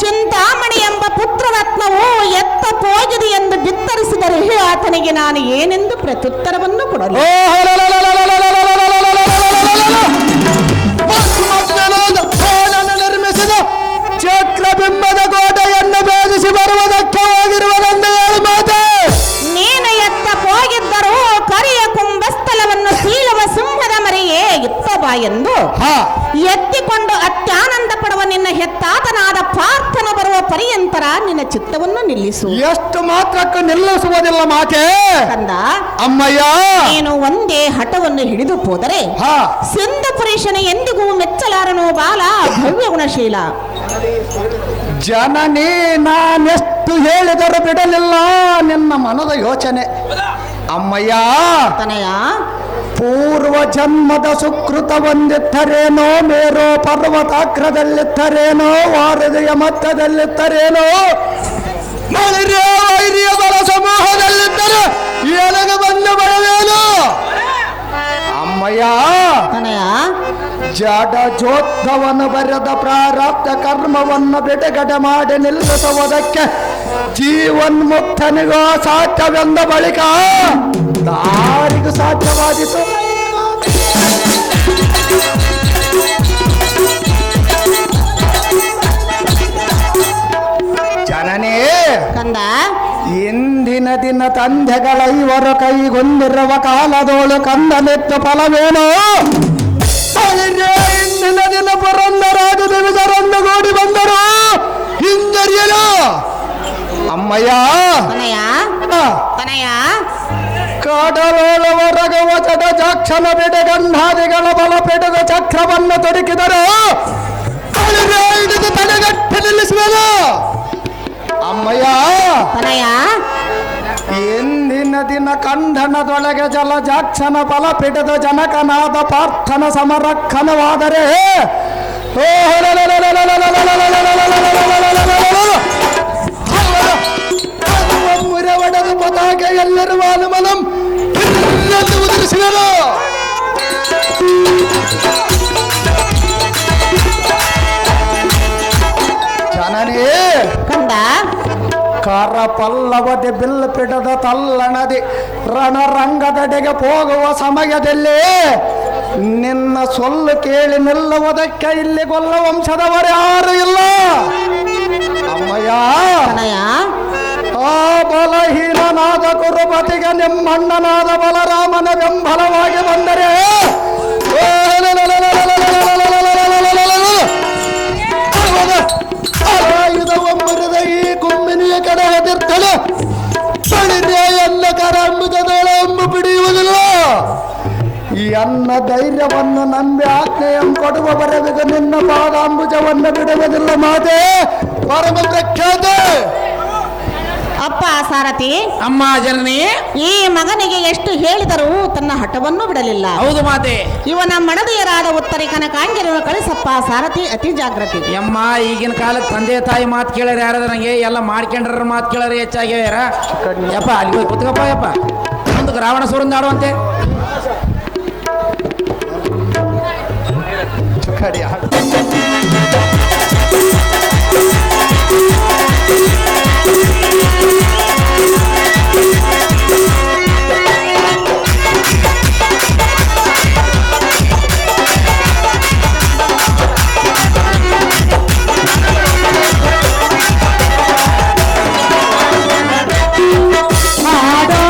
ಚಿಂತಾಮಣಿ ಎಂಬ ಪುತ್ರರತ್ನವು ಎತ್ತ ಹೋಗಿದೆ ಎಂದು ಬಿತ್ತರಿಸಿದರೆ ಆತನಿಗೆ ನಾನು ಏನೆಂದು ಪ್ರತ್ಯುತ್ತರವನ್ನು ಕೊಡಲು? ನಿರ್ಮಿಸಿದ ಚಕ್ರಬಿಂಬದ ಕೋಟೆಯನ್ನು ಭೇದಿಸಿ ಬರುವುದಕ್ಕೆ ಹೋಗಿರುವುದೆಂದು ಹೇಳು ಮಾತೆ. ನೀನು ಎತ್ತ ಹೋಗಿದ್ದರೂ ಕರಿಯ ಕುಂಭಸ್ಥಲವನ್ನು ಸೀಳುವ ಸಿಂಹದ ಮರೆಯೇ ಇತ್ತಬಾ ಎಂದು ಎತ್ತಿಕೊಂಡು ಅತ್ಯಾನಂದ ಪಡುವ ನಿನ್ನ ಹೆತ್ತಾತನಾದ ಪಾರ್ಥನ ಬರುವ ಪರ್ಯಂತರ ನಿನ್ನ ಚಿತ್ತವನ್ನು ನಿಲ್ಲಿಸು. ಎಷ್ಟು ಮಾತ್ರಕ್ಕೂ ನಿಲ್ಲಿಸುವುದಿಲ್ಲ ಮಾತೆ. ಕಂದ, ಅಮ್ಮಯ್ಯ, ನೀನು ಒಂದೇ ಹಠವನ್ನು ಹಿಡಿದು ಹೋದರೆ ಸಿಂಧು ಪುರುಷನ ಎಂದಿಗೂ ಮೆಚ್ಚಲಾರನು ಬಾಲ ಭವ್ಯ ಗುಣಶೀಲ. ಜನನಿ, ನಾನೆಷ್ಟು ಹೇಳಿದರೂ ಬಿಡಲಿಲ್ಲ ನಿನ್ನ ಮನದ ಯೋಚನೆ. ಅಮ್ಮಯ್ಯ, ತನಯ, ಪೂರ್ವ ಜನ್ಮದ ಸುಕೃತ ಹೊಂದಿದ್ದರೇನೋ, ಮೇರೋ ಪರ್ವತಾಗ್ರದಲ್ಲಿದ್ದರೇನೋ, ವಾರದೆಯ ಮಧ್ಯದಲ್ಲಿದ್ದರೇನೋ, ವೈರಿಯ ಬಲ ಸಮೂಹದಲ್ಲಿದ್ದರೆ ಎನಗೆ ಬಂದು ಬರವೇನು? ಅಮ್ಮಯ್ಯ, ತನಯ, ಜಡ ಜೋತ್ತವನ್ನು ಬರೆದ ಪ್ರಾರಬ್ಧ ಕರ್ಮವನ್ನು ಬಿಡುಗಡೆ ಮಾಡಿ ನಿಲ್ಲಿಸುವುದಕ್ಕೆ ಜೀವನ್ಮುಕ್ತನಿಗೂ ಸಾಧ್ಯವೆಂದ ಬಳಿಕ ಯಾರಿಗೂ ಸಾಧ್ಯವಾದಿತು? ಜನನೇ, ಕಂದ, ಇಂದಿನ ದಿನ ತಂದೆಗಳ ಇವರು ಕೈಗೊಂಡಿರುವ ಕಾಲದೋಳು ಕಂದನೆತ್ತು ಫಲವೇನೋ? ಇಂದಿನ ದಿನ ಪುರಂದರಾಜ ವಿಜರನ್ನು ಬಂದರು ಹಿಂಜರಿಯಲು. ಅಮ್ಮಯ್ಯ, ತನಯ, ತನಯ, ಕಡಲೋಳವರಗವ ಜಡಜಾಕ್ಷನ ಬಿಡಗಂಧಾದಿಗಳ ಬಲ ಪೆಡದ ಚಕ್ರವನ್ನು ತೊಡಕಿದರು ಹಿಡಿದು ತಡೆಗಟ್ಟಿ ನಿಲ್ಲಿಸುವುದು. ಅಮ್ಮಯ್ಯ, ತನಯ, ಎಂದಿನ ದಿನ ಕಂಠನದೊಳಗೆ ಜಲಜಾಕ್ಷನ ಬಲ ಪಿಡಿದ ಜನಕನಾದ ಪಾರ್ಥನ ಸಮರಕ್ಕನವಾದರೆ ಮುರೆ ಒಡೆದು ಪತಾಕೆ ಎಲ್ಲರೂ ಅನುಮಲಂ ಉದುರಿಸಿದರು. ಜನನೇ, ಕಂದ, ಕರ ಪಲ್ಲವದೆ ಬಿಲ್ ಪಿಡದ ತಲ್ಲಣದೆ ರಣರಂಗದಡೆಗೆ ಹೋಗುವ ಸಮಯದಲ್ಲಿ ನಿನ್ನ ಸೊಲ್ಲು ಕೇಳಿ ನಿಲ್ಲುವುದಕ್ಕೆ ಇಲ್ಲಿ ಗೊಲ್ಲ ವಂಶದವರು ಯಾರು ಇಲ್ಲ. ಅಮ್ಮಯ್ಯ, ತನಯ, ಆ ಬಲಹೀನನಾದ ಕುರುಪತಿಗೆ ನಿಮ್ಮಣ್ಣನಾದ ಬಲರಾಮನ ಬೆಂಬಲವಾಗಿ ಬಂದರೆ ಆಯುಧವೊಬ್ಬರದ ಈ ಕುಂಬಿನಿಯ ಕಡೆ ಹೆದರ್ತಳು ಬಳಿರೆ ಎಲ್ಲ ಕರಂಬುದೊಳಂಬು ಬಿಡಿಯುವುದಿಲ್ಲ. ಈ ಅನ್ನ ಧೈರ್ಯವನ್ನು ನಂಬಿ ಆಜ್ಞೆಯನ್ನು ಕೊಡುವವರೆಗೂ ನಿನ್ನ ಪಾದಾಂಬುಜವನ್ನು ಬಿಡುವುದಿಲ್ಲ ಮಾತೆ. ಪರಮ ಪ್ರಖ್ಯಾತ ಅಪ್ಪ ಸಾರಥಿ, ಅಮ್ಮ ಜನನಿ, ಈ ಮಗನಿಗೆ ಎಷ್ಟು ಹೇಳಿದರೂ ತನ್ನ ಹಠವನ್ನು ಬಿಡಲಿಲ್ಲ. ಹೌದು ಮಾತೆ. ಇವನ ಮಡದಿಯರಾದ ಉತ್ತರಿ ಕನಕಾಂಗಿರನ್ನು ಕಳಿಸಪ್ಪ ಸಾರಥಿ, ಅತಿ ಜಾಗೃತಿ. ಯಮ್ಮ, ಈಗಿನ ಕಾಲಕ್ಕೆ ತಂದೆ ತಾಯಿ ಮಾತು ಕೇಳಾರ ಯಾರದ ನಂಗೆ ಎಲ್ಲ ಮಾಡ್ಕೊಂಡ್ರ ಮಾತು ಕೇಳಾರ ಹೆಚ್ಚಾಗ್ಯಾರ. ಯಪ್ಪ ಅಲ್ಲಿ ಹೋಗಿ ಕುತ್ಕಪ್ಪ. ಯಪ್ಪ ಮುಂದಕ್ಕೆ ರಾವಣ ಸೂರಂದ ಆಡುವಂತೆ. ಆಡೋ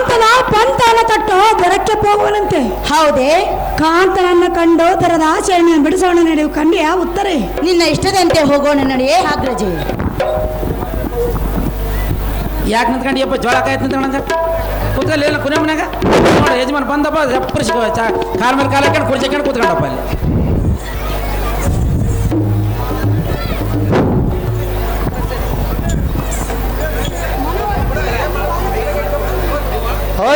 ಕಾಂತನ ಪಂತನ ತಟ್ಟು ದರಕ್ಕೆ ಹೋಗುವನಂತೆ. ಹೌದೇ? ಕಾಂತನನ್ನ ಕಂಡು ದರದ ಆಚರಣೆ ಬಿಡಿಸೋಣ ನಡೆಯುವ ಕನ್ಯಾ ಉತ್ತರೆ. ನಿನ್ನ ಇಷ್ಟದಂತೆ ಹೋಗೋಣ ನಡೆಯೇ ಅಗ್ರಜೆ. ಯಾಕೆ ನಿಂತ್ಕೊಂಡಿಯಪ್ಪ ಜೋಳ ಕಾಯ್ತು ನಿಂತ್ಕೊಂಡಂಗ ಕೂತ್ಕಲ್ಲಿ ಇಲ್ಲ ಕುನೆ ಮನ್ಯಾಗ ನೋಡಿ ಯಜಮಾನ್ ಬಂದಪ್ಪ ಎಪ್ಪರಿಸಿ ಕಾಲ ಮೇಲೆ ಕಾಲ ಹಾಕೊಂಡು ಕುರ್ಚಿ ಹಾಕೊಂಡು ಕೂತ್ಕೊಂಡಪ್ಪ ಅಲ್ಲಿ.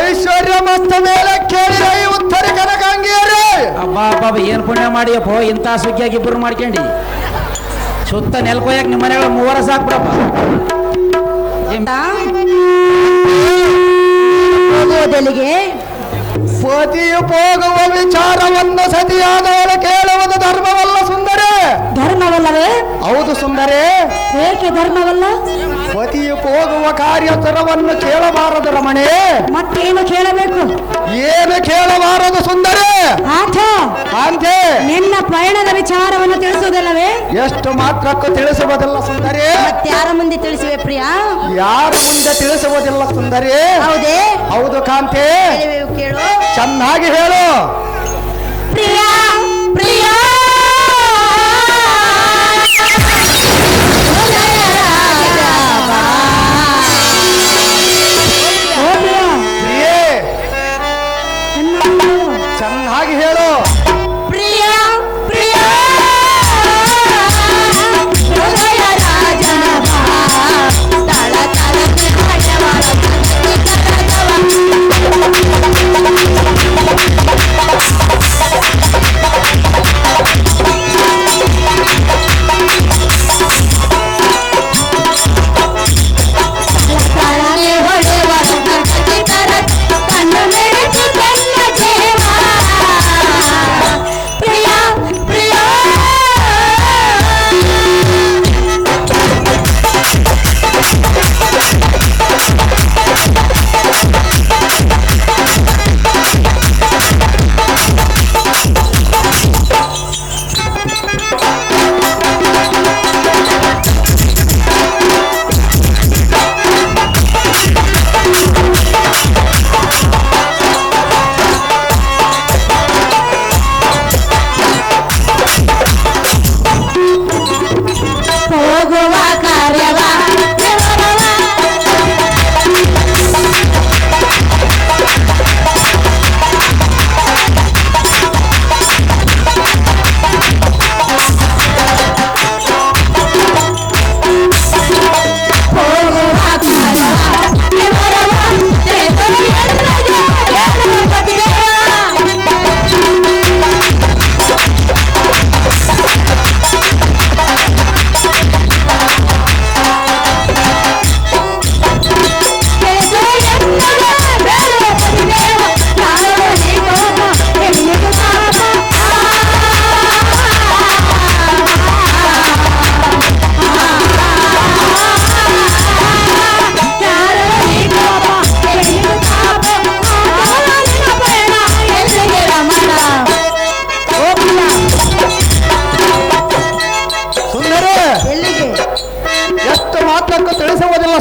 ಐಶ್ವರ್ಯ ಮತ್ತ ಮೇಲೆ ಕೇಳಿದ ಈ ಉತ್ತರ ಕನಕಾಂಗಿಯರೇ. ಅಬ್ಬಾ ಅಬ್ಬಾ ಏನು ಪುಣ್ಯ ಮಾಡಿಯಪ್ಪ ಇಂಥ ಸುಗ್ಗಿಯಾಗಿ ಇಬ್ಬರು ಮಾಡ್ಕೊಂಡಿ. ಸುತ್ತ ನೆಲ್ಕೊಯ್ಯಾಕ ನಿಮ್ಮ ಮನೆಗಳ 3 ವರ್ಷ ಸಾಕ್ಬಿಡಪ್ಪ. ಹೋಗೋದೆಲ್ಲಿಗೆ? ಪತಿಯು ಹೋಗುವ ವಿಚಾರವನ್ನು ಸತಿಯಾದವಳು ಕೇಳುವುದು ಧರ್ಮವಲ್ಲ ಸುಂದರೇ. ಧರ್ಮವಲ್ಲವೇ? ಹೌದು ಸುಂದರೇ. ಏಕೆ ಧರ್ಮವಲ್ಲ? ಪತಿಯು ಹೋಗುವ ಕಾರ್ಯತರವನ್ನು ಕೇಳಬಾರದು ರಮಣೆ. ಮತ್ತೇನು ಕೇಳಬೇಕು? ಏನು ಕೇಳಬಾರದು ಸುಂದರೇ? ಆಥ ಅಂತೆ ನಿನ್ನ ಪಯಣದ ವಿಚಾರವನ್ನು ತಿಳಿಸುವುದಿಲ್ಲವೇ? ಎಷ್ಟು ಮಾತ್ರಕ್ಕೂ ತಿಳಿಸುವುದಿಲ್ಲ ಸುಂದರೇ. ಮತ್ಯಾರ ಮುಂದೆ ತಿಳಿಸುವೆ ಪ್ರಿಯ? ಯಾರ ಮುಂದೆ ತಿಳಿಸುವುದಿಲ್ಲ ಸುಂದರೇ. ಹೌದೇ? ಹೌದು ಕಾಂತೆ. ಹೇಳಿವೆವು ಕೇಳು. ಚೆನ್ನಾಗಿ ಹೇಳು. ಪ್ರಿಯ ಪ್ರಿಯ ಪ್ರಿಯೇ ಚೆನ್ನಾಗಿ ಹೇಳು. ಪ್ರಿಯ ಪ್ರಿಯ ಹೃದಯ ರಾಜನ ತಳ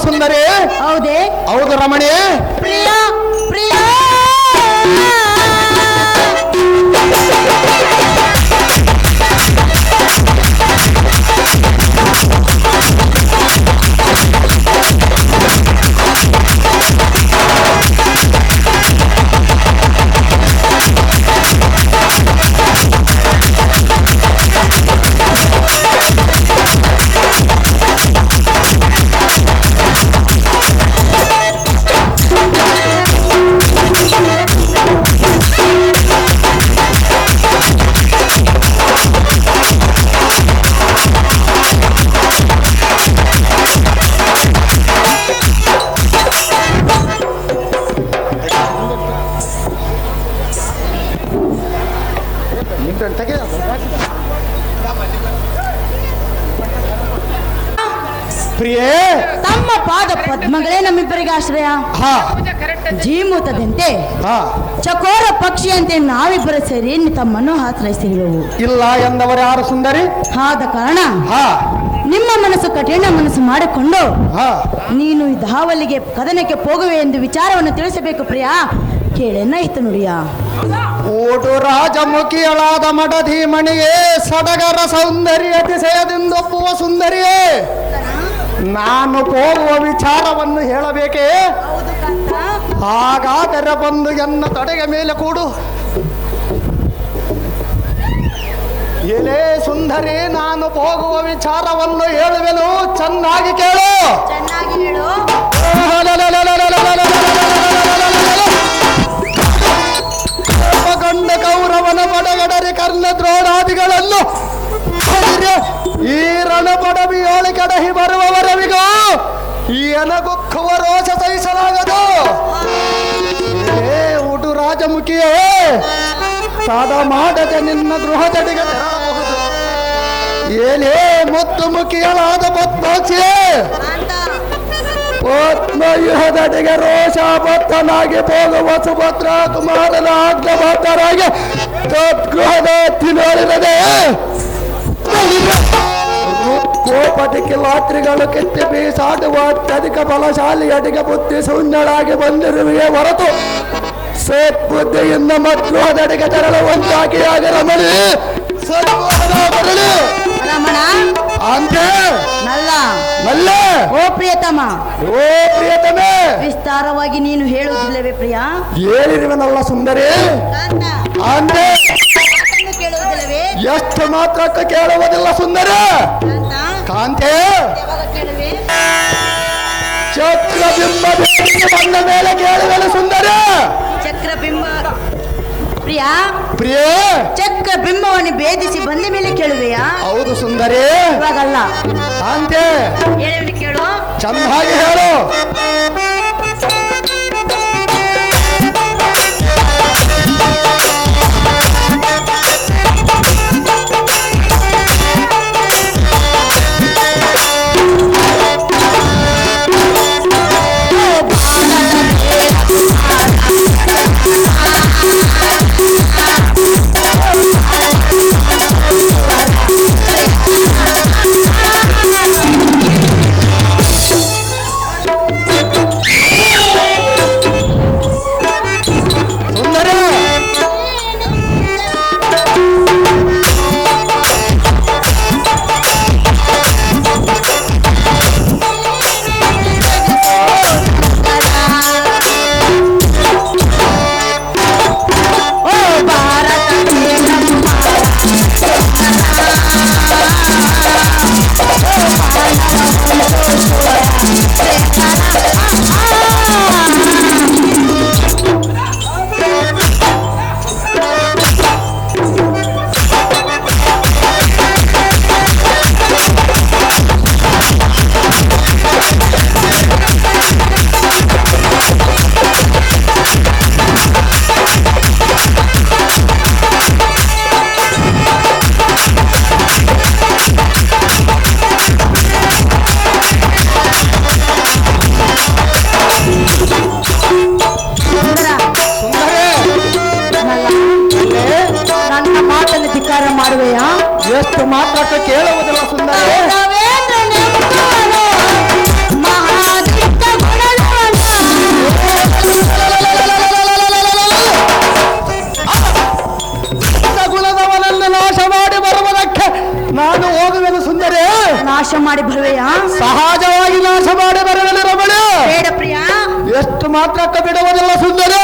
ಸುಂದರಿ. ಹೌದೇ? ಹೌದು ರಮಣಿ. ಪ್ರಿಯ ಪ್ರಿಯ ಪ್ರಿಯೇ, ತಮ್ಮ ಪಾದ ಪದ್ಮಗಳೇ ನಮ್ಮಿಬ್ಬರಿಗೆ ಆಶ್ರಯ. ಜೀಮೂತದಂತೆ ಚಕೋರ ಪಕ್ಷಿಯಂತೆ ನಾವಿಬ್ಬರು ಸೇರಿ ತಮ್ಮನ್ನು ಆಶ್ರಯಿಸಿರುವೆವು. ಇಲ್ಲ ಎಂದವರು ಯಾರು ಸುಂದರಿ? ಆದ ಕಾರಣ ನಿಮ್ಮ ಮನಸ್ಸು ಕಠಿಣ ಮನಸ್ಸು ಮಾಡಿಕೊಂಡು ಹಾ ನೀನು ಈ ಧಾವಲಿಗೆ ಕದನಕ್ಕೆ ಹೋಗುವೆ ಎಂದು ವಿಚಾರವನ್ನು ತಿಳಿಸಬೇಕು ಪ್ರಿಯ. ಕೇಳೆನ್ನಾಯ್ತು ನುಡಿಯ. ಓಟು ರಾಜಮುಖಿಯಳಾದ ಮಠಧೀಮಣಿಯೇ, ಸಡಗರ ಸೌಂದರ್ಯ ಅತಿಶಯದಿಂದೊಪ್ಪುವ ಸುಂದರಿಯೇ, ನಾನು ಹೋಗುವ ವಿಚಾರವನ್ನು ಹೇಳಬೇಕೇ? ಹಾಗಾದರೆ ಬಂದು ಎನ್ನ ತಡೆಯ ಮೇಲೆ ಕೂಡು. ಎಲೆ ಸುಂದರಿ, ನಾನು ಹೋಗುವ ವಿಚಾರವನ್ನು ಹೇಳುವೆನು, ಚೆನ್ನಾಗಿ ಕೇಳು. ಚೆನ್ನಾಗಿ ಹೇಳು. ಕಂಡ ಕೌರವನ ಪಡಗಡರಿ ಕರ್ಣ ದ್ರೋಣಾದಿಗಳನ್ನು ಈ ರಣಪಡವಿಯೋಳಿ ಕಡಹಿ ಬರುವವರೆವಿಗೂ ಈ ಎನಗುಕ್ಕುವ ರೋಷ ಸಹಿಸಲಾಗದು. ಉಡು ರಾಜಮುಖಿಯೇ, ತಡ ಮಾಡದೆ ನಿನ್ನ ಗೃಹದಡಿಗೆ ತೆರಳಬಹುದು. ಏನೇ ಮುತ್ತು ಮುಖಿಯಳಾದ ಪದ್ಮಾಕ್ಷಿಯೇ, ಪದ್ಮಯುಹದಡಿಗೆ ರೋಷಾಬದ್ಧನಾಗಿ ಹೋಗುವ ಸುಭದ್ರ ಕುಮಾರನ ಆಜ್ಞಾಬದ್ಧರಾಗಿ ತದ್ಗೃಹದ ತಿನ್ನೋಳಿರದೆ ಕೋಪಟಿ ಕಿಲಾತ್ರಿಗಳು ಕೆತ್ತಿ ಬೀಸಾಡುವ ಅತ್ಯಧಿಕ ಬಲಶಾಲಿ ಅಡಿಗೆ ಬುದ್ಧಿ ಶೂನ್ಯಳಾಗಿ ಬಂದಿರುವೆಯೇ ಹೊರತು ಸದ್ಬುದ್ಧಿಯಿಂದ ಮದ್ಗೃಹದಡಿಗೆ ತೆರಳುವಂತಾಗಿ ಆಗ ರಮಣಿ ರಮಣ ಅಂತೆ ನಲ್ಲ ನಲ್ಲ. ಓ ಪ್ರಿಯತಮ, ಓ ಪ್ರಿಯತಮೆ, ವಿಸ್ತಾರವಾಗಿ ನೀನು ಹೇಳುವುದಿಲ್ಲವೇ ಪ್ರಿಯ? ಹೇಳಿರುವನಲ್ಲ ಸುಂದರಿ ಅಂತೆ. ಕೇಳುವುದಿಲ್ಲವೇ? ಎಷ್ಟು ಮಾತ್ರಕ್ಕೆ ಕೇಳುವುದಿಲ್ಲ ಸುಂದರ ಕಾಂತೆ. ಚಕ್ರಬಿಂಬ ಬಂದ ಮೇಲೆ ಕೇಳುವನು ಸುಂದರ. ಚಕ್ರಬಿಂಬ ಪ್ರಿಯ ಪ್ರಿಯ, ಚಕ್ರಬಿಂಬವನ್ನು ಭೇದಿಸಿ ಬಂದ ಮೇಲೆ ಕೇಳುವೆಯಾ? ಹೌದು ಸುಂದರಿ. ಇವಾಗಲ್ಲ ಕಾಂತೆ, ಹೇಳುವನು ಕೇಳು. ಚೆನ್ನಾಗಿ ಹೇಳು. ಮಾಡುವೆಯಾ? ಎಷ್ಟು ಮಾತ್ರಕ್ಕೆ ಕೇಳುವುದಿಲ್ಲ ಸುಂದರ. ಗುಣದವನನ್ನು ನಾಶ ಮಾಡಿ ಬರುವುದಕ್ಕೆ ನಾನು ಹೋಗುವೆನು ಸುಂದರಿ. ನಾಶ ಮಾಡಿ ಬರುವೆಯಾ? ಸಹಜವಾಗಿ ನಾಶ ಮಾಡಿ ಬರುವೆನು ರಮಣ. ಬೇಡ ಪ್ರಿಯ. ಎಷ್ಟು ಮಾತ್ರಕ್ಕೆ ಬಿಡುವುದಿಲ್ಲ ಸುಂದರ.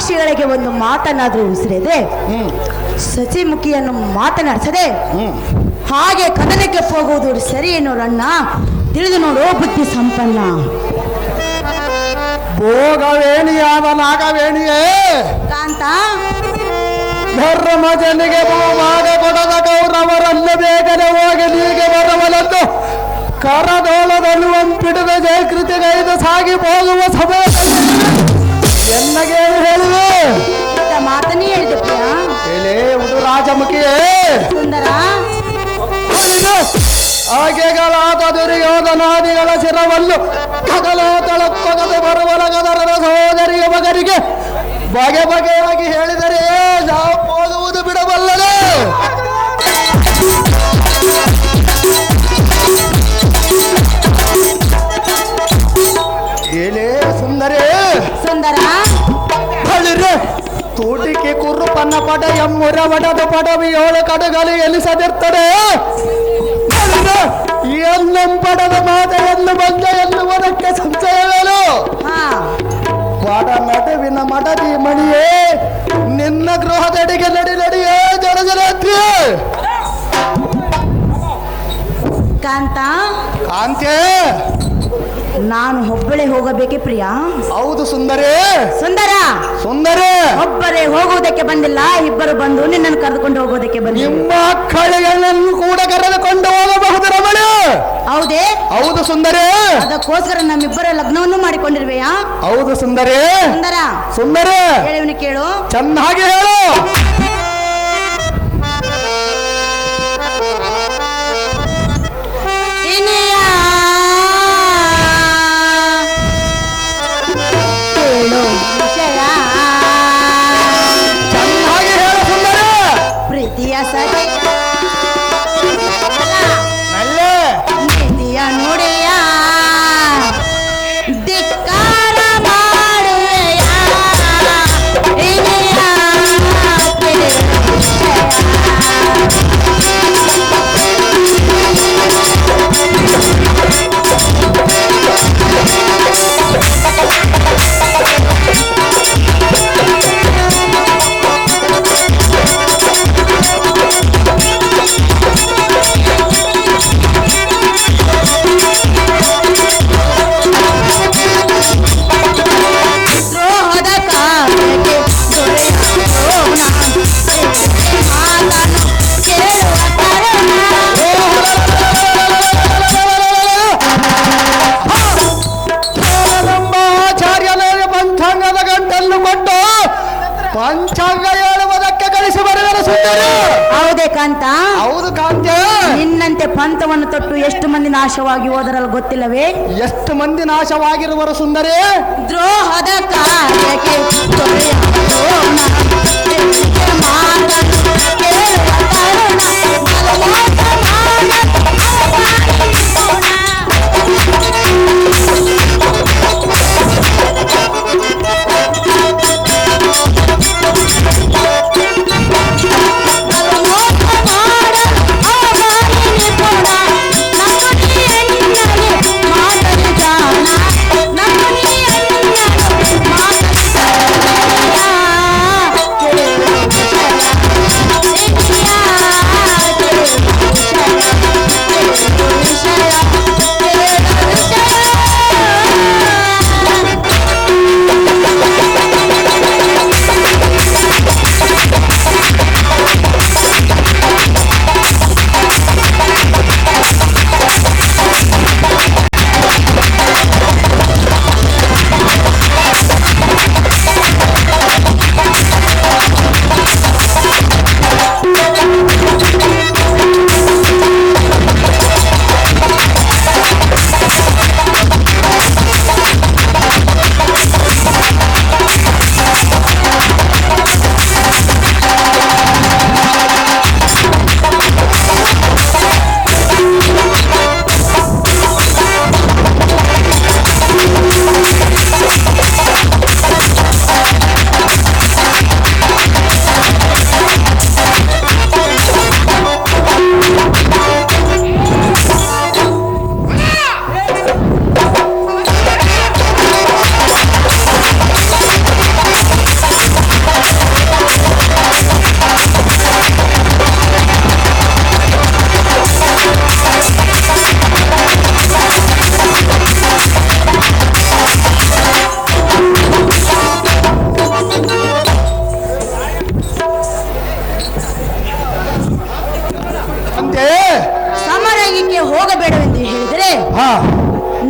ಸಾಕ್ಷಿಗಳಿಗೆ ಒಂದು ಮಾತನಾದರೂ ಉಸಿರಿದೆ ಸಚಿಮುಖಿಯನ್ನು ಮಾತನಾಡಿಸದೆ ಹಾಗೆ ಕದನಕ್ಕೆ ಹೋಗುವುದು ಸರಿ ಎನ್ನುವರನ್ನ ತಿಳಿದು ನೋಡು ಬುದ್ಧಿ ಸಂಪನ್ನ. ಭೋಗವೇಣಿಯಾದ ನಾಗವೇಣಿಯೇ ಕಾಂತ ಧರ್ಮ ಜನಿಗೆ ಭೂಭಾಗ ಕೊಡದ ಕೌರವರನ್ನು ಬೇಗನೆ ಹೋಗಿ ನೀಗೆ ಬರವಲನ್ನು ಕರದೋಳದಲ್ಲೂ ಒಂಪಿಡಿದ ಜಯಕೃತಿಗೈದು ಸಾಗಿ ಹೋಗುವ ಸಮಯದಲ್ಲಿ ಎನ್ನಗೆ ಹೇಳುವೆ ಮಾತನೇ ಹೇಳಿದೆ ಪ್ರಿಯ. ಹೇಳೇ ಉಡು ರಾಜಮುಖಿಯೇ ಸುಂದರ ಆಗೆಗಳಾದ ದುರ್ಯೋಧನಾದಿಗಳ ಶಿರವನ್ನು ಕದಲ ತಳಕ್ಕೊಗದೆ ಬರುವಲ ಗದರನ ಸಹೋದರಿಯ ಮಗನಿಗೆ ಬಗೆ ಬಗೆಯಾಗಿ ಹೇಳಿದರೆ ನಾವು ಹೋಗುವುದು ಬಿಡಬಲ್ಲದೆ. ಏನೇ ಸುಂದರೇ ಸುಂದರ ಬಳಿರೆ ತೂಟಿಕೆ ಕುರ್ರು ಪನ್ನ ಪಡ ಎಮ್ಮುರ ವಡದ ಪಡವಿಯೋಳು ಕಡುಗಲಿ ಎಲಿಸದಿರ್ತದೆ. ಎನ್ನಂಪಡದ ಮಾತೆಯನ್ನು ಬಂದ ಎನ್ನುವುದಕ್ಕೆ ಸಂಶಯವೇನು? ಪಡ ನಡುವಿನ ಮಡದಿ ಮಣಿಯೇ ನಿನ್ನ ಗೃಹದಡಿಗೆ ನಡಿಯೇ ಜಡಜರಾತ್ರಿ. ಕಾಂತ ಕಾಂತೆ ನಾನು ಒಬ್ಬಳೇ ಹೋಗಬೇಕೆ ಪ್ರಿಯ? ಹೌದು ಸುಂದರೇ. ಸುಂದರ ಸುಂದರೇ ಒಬ್ಬರೇ ಹೋಗುವುದಕ್ಕೆ ಬಂದಿಲ್ಲ, ಇಬ್ಬರು ಬಂದು ನಿನ್ನನ್ನು ಕರೆದುಕೊಂಡು ಹೋಗೋದಕ್ಕೆ ಬಂದಿಲ್ಲ. ನಿಮ್ಮ ಮಕ್ಕಳಿಗಳನ್ನು ಕೂಡ ಕರೆದುಕೊಂಡು ಹೋಗಬಹುದು ರಮಣಿ. ಹೌದೇ? ಹೌದು ಸುಂದರೇ. ಅದಕ್ಕೋಸ್ಕರ ನಮ್ಮಿಬ್ಬರ ಲಗ್ನವನ್ನು ಮಾಡಿಕೊಂಡಿರುವೆಯಾ? ಹೌದು ಸುಂದರೇ. ಸುಂದರ ಸುಂದರೇ ಹೇಳಿವನು ಕೇಳು. ಚೆನ್ನಾಗಿ ಹೇಳು. ಚೆನ್ನಾಗಿ ಹೇಳು ಸುಂದರೇ. ಪ್ರೀತಿಯ ಸರಿ ನಲ್ಲೆ ಪ್ರೀತಿಯ ನುಡಿಯ ಧಿಕ್ಕಾರ ಮಾಡುವೆಯ ಇನಿಯ ದ್ರೋಹದ ಕಾರ್ಯಕ್ಕೆ ದೊರೆಯೋಣ ಮಾತನ್ನು ಕೇಳುವ ಕರುಣ. ಆಚಾರ್ಯನೇ ಪಂಚಾಂಗದ ಗಂಟನ್ನು ಕೊಟ್ಟು ಪಂಚಾಂಗ ಹೇಳುವುದಕ್ಕೆ ಕಳಿಸಿ ಬರುವನು ಸುಂದರಿ. ಹೌದೇ ಕಾಂತ? ಹೌದು ಕಾಂತೆ. ನಿನ್ನಂತೆ ಪಂಥವನ್ನು ತೊಟ್ಟು ಎಷ್ಟು ಮಂದಿ ನಾಶವಾಗಿ ಹೋದರಲ್ಲ ಗೊತ್ತಿಲ್ಲವೇ? ಎಷ್ಟು ಮಂದಿ ನಾಶವಾಗಿರುವರು ಸುಂದರಿ. ದ್ರೋಹದ ಕಾರ್ಯಕ್ಕೆ ದೊರೆಯೋಣ ಮಾತನ್ನು ಕೇಳುವ ಕರುಣ. ಬಲವಾದ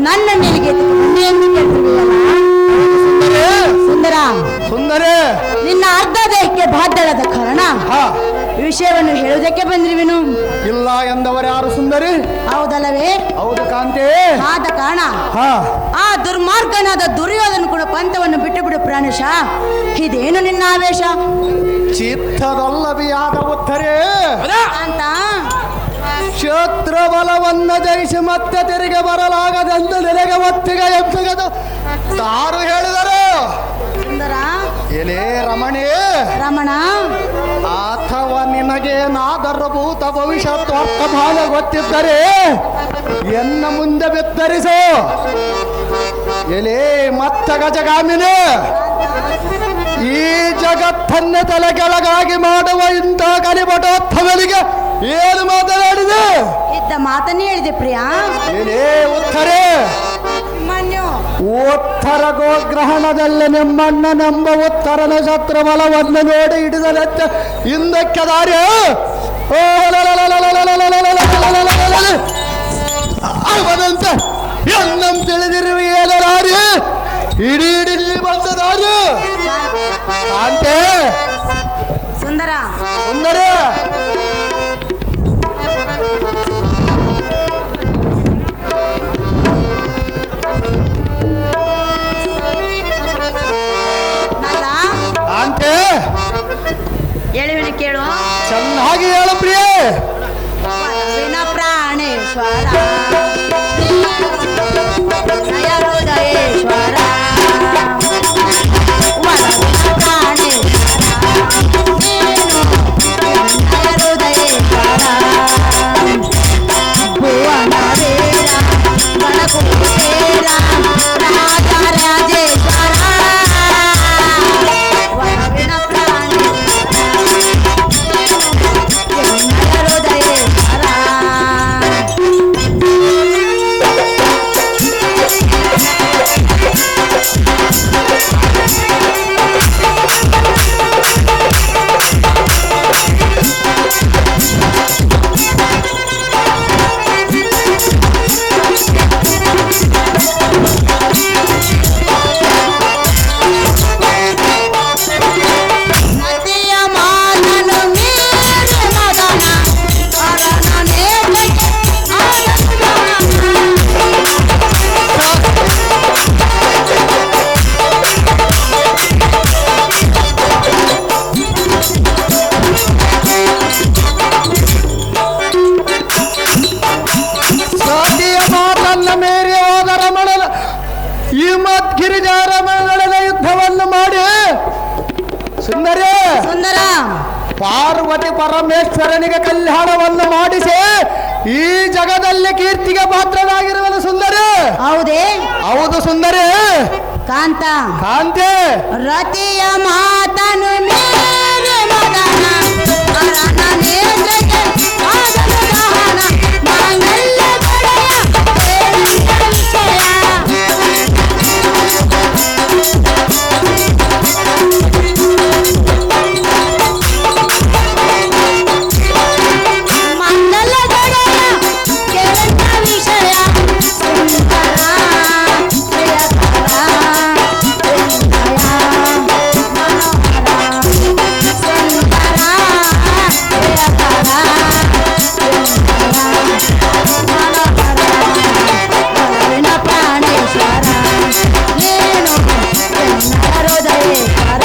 ನನ್ನ ನಿನಗೆ ಎಂದು ಕೇಳ್ತಿದೆಯಲ್ಲ ಸುಂದರ. ಸುಂದರೇ, ನಿನ್ನ ಅರ್ಧ ದೇಹಕ್ಕೆ ಬಾಧ್ಯಳದ ಕಾರಣ ಹಾ ವಿಷಯವನ್ನು ಹೇಳುವುದಕ್ಕೆ ಬಂದಿರುವೆನು. ಇಲ್ಲ ಎಂದವರು ಯಾರು ಸುಂದರಿ? ಹೌದಲ್ಲವೇ? ಹೌದು ಕಾಂತೆ. ಆದ ಕಾರಣ ಹಾ ಆ ದುರ್ಮಾರ್ಗನಾದ ದುರ್ಯೋಧನ ಕೂಡ ಪಂಥವನ್ನು ಬಿಟ್ಟು ಬಿಡು ಪ್ರಾಣೇಶ. ಇದೇನು ನಿನ್ನ ಆವೇಶ? ಚಿತ್ತದಲ್ಲವಿಯಾದ ಉತ್ತರೇ ಅಂತ ಕ್ಷೇತ್ರ ಬಲವನ್ನ ಜಯಿಸಿ ಮತ್ತೆ ತಿರುಗಿ ಬರಲಾಗದೆಂದು ನೆಲೆಗೆ ಒತ್ತಿಗೆ ಎಬ್ಸಗದು ತಾರು ಹೇಳಿದರು. ಸುಂದರ, ಏನೇ ರಮಣಿ, ರಮಣ, ಅಥವಾ ನಿನಗೇನಾದರೂ ಭೂತ ಭವಿಷ್ಯತ್ ವರ್ತಮಾನ ಗೊತ್ತಿದ್ದರೆ ಎನ್ನ ಮುಂದೆ ಬಿತ್ತರಿಸು. ಎಲೇ ಮತ್ತ ಗಜಗಾಮಿನಿ, ಈ ಜಗತ್ತನ್ನೇ ತಲೆ ಕೆಳಗಾಗಿ ಮಾಡುವ ಇಂಥ ಕಲಿಪಟೋತ್ಥವನಿಗೆ ಏನು ಮಾತನಾಡಿದೆ? ಇದ್ದ ಮಾತನ್ನೇ ಹೇಳಿದೆ ಪ್ರಿಯ. ಏನೇ ಉತ್ತರೇ? ಮಾನ್ಯೋ ಉತ್ತರ ಗೋಗ್ರಹಣದಲ್ಲಿ ನಿಮ್ಮಣ್ಣನೆಂಬ ಉತ್ತರನ ಶತ್ರು ಬಲವನ್ನು ನೋಡಿ ಹಿಡಿದಲೆತ್ತ ಹಿಂದಕ್ಕೆ ದಾರಿ ಅವನಂತೆ ಎನ್ನಂ ತಿಳಿದಿರುವೆ ಏನ ದಾರಿ ಇಡೀ ಇಡೀ ಬಂದ ದಾರಿ ಕಾಂತೆ. ಸುಂದರ, ಸುಂದರೇ, ನಲ್ಲ ಕಾಂತೆ ಹೇಳುವಿನ ಕೇಳು. ಚೆನ್ನಾಗಿ ಹೇಳು ಪ್ರಿಯೆ. ವಿನ ಪ್ರಾಣೇಶ್ವರ ಜಯ ಹೃದಯೇಶ್ವರ ವರವಿನ ಪ್ರಾಣೇಶ್ವರ ನೀನು ಜಯ ಹೃದಯೇಶ್ವರ ಭುವನ ವೀರ ಗಣಕುಬೇರ ರಾಜ ರಾಜೇಶ್ವರ ವರವಿನ ಪ್ರಾಣೇಶ್ವರ ಜಯ ಹೃದಯೇಶ್ವರ. ನದಿಯ ಮಾತನು ಮೀರಿ ಮದನ ಅರನ ನೇತ್ರಕ್ಕೆ ಸಾಧಿಯ ಮಾತನ್ನ ಮೇರಿ ಹೋದ ರಮಣನ ಈ ಮತ್ ಗಿರಿಜಾ ರಮಣನ ಯುದ್ಧವನ್ನು ಮಾಡಿ ಸುಂದರೇ ಸುಂದರ, ಪಾರ್ವತಿ ಪರಮೇಶ್ವರನಿಗೆ ಕಲ್ಯಾಣವನ್ನು ಮಾಡಿಸಿ ಈ ಜಗದಲ್ಲಿ ಕೀರ್ತಿಗೆ ಪಾತ್ರನಾಗಿರುವನು ಸುಂದರೇ. ಹೌದೇ? ಹೌದು ಸುಂದರೇ. ಕಾಂತ, ಕಾಂತೆ ರತಿಯ ಮಾತನು ಮೀರಿ ಮದನ ಅರನ ನೇತ್ರಕ್ಕೆ ಆದನು ದಹನ ಮಾಂಗಲ್ಯ ಗಳೆಯ ಹೇಳಂತ ವಿಷಯ. ಮಂಗಲ ಗಳೆಯ ಕೇಳಂತ ವಿಷಯ. ಸುಂದರ ಪ್ರಿಯಕರ ಪ್ರಾಣೇಶ್ವರ ನೀನು ಹೃದಯೇಶ್ವರ.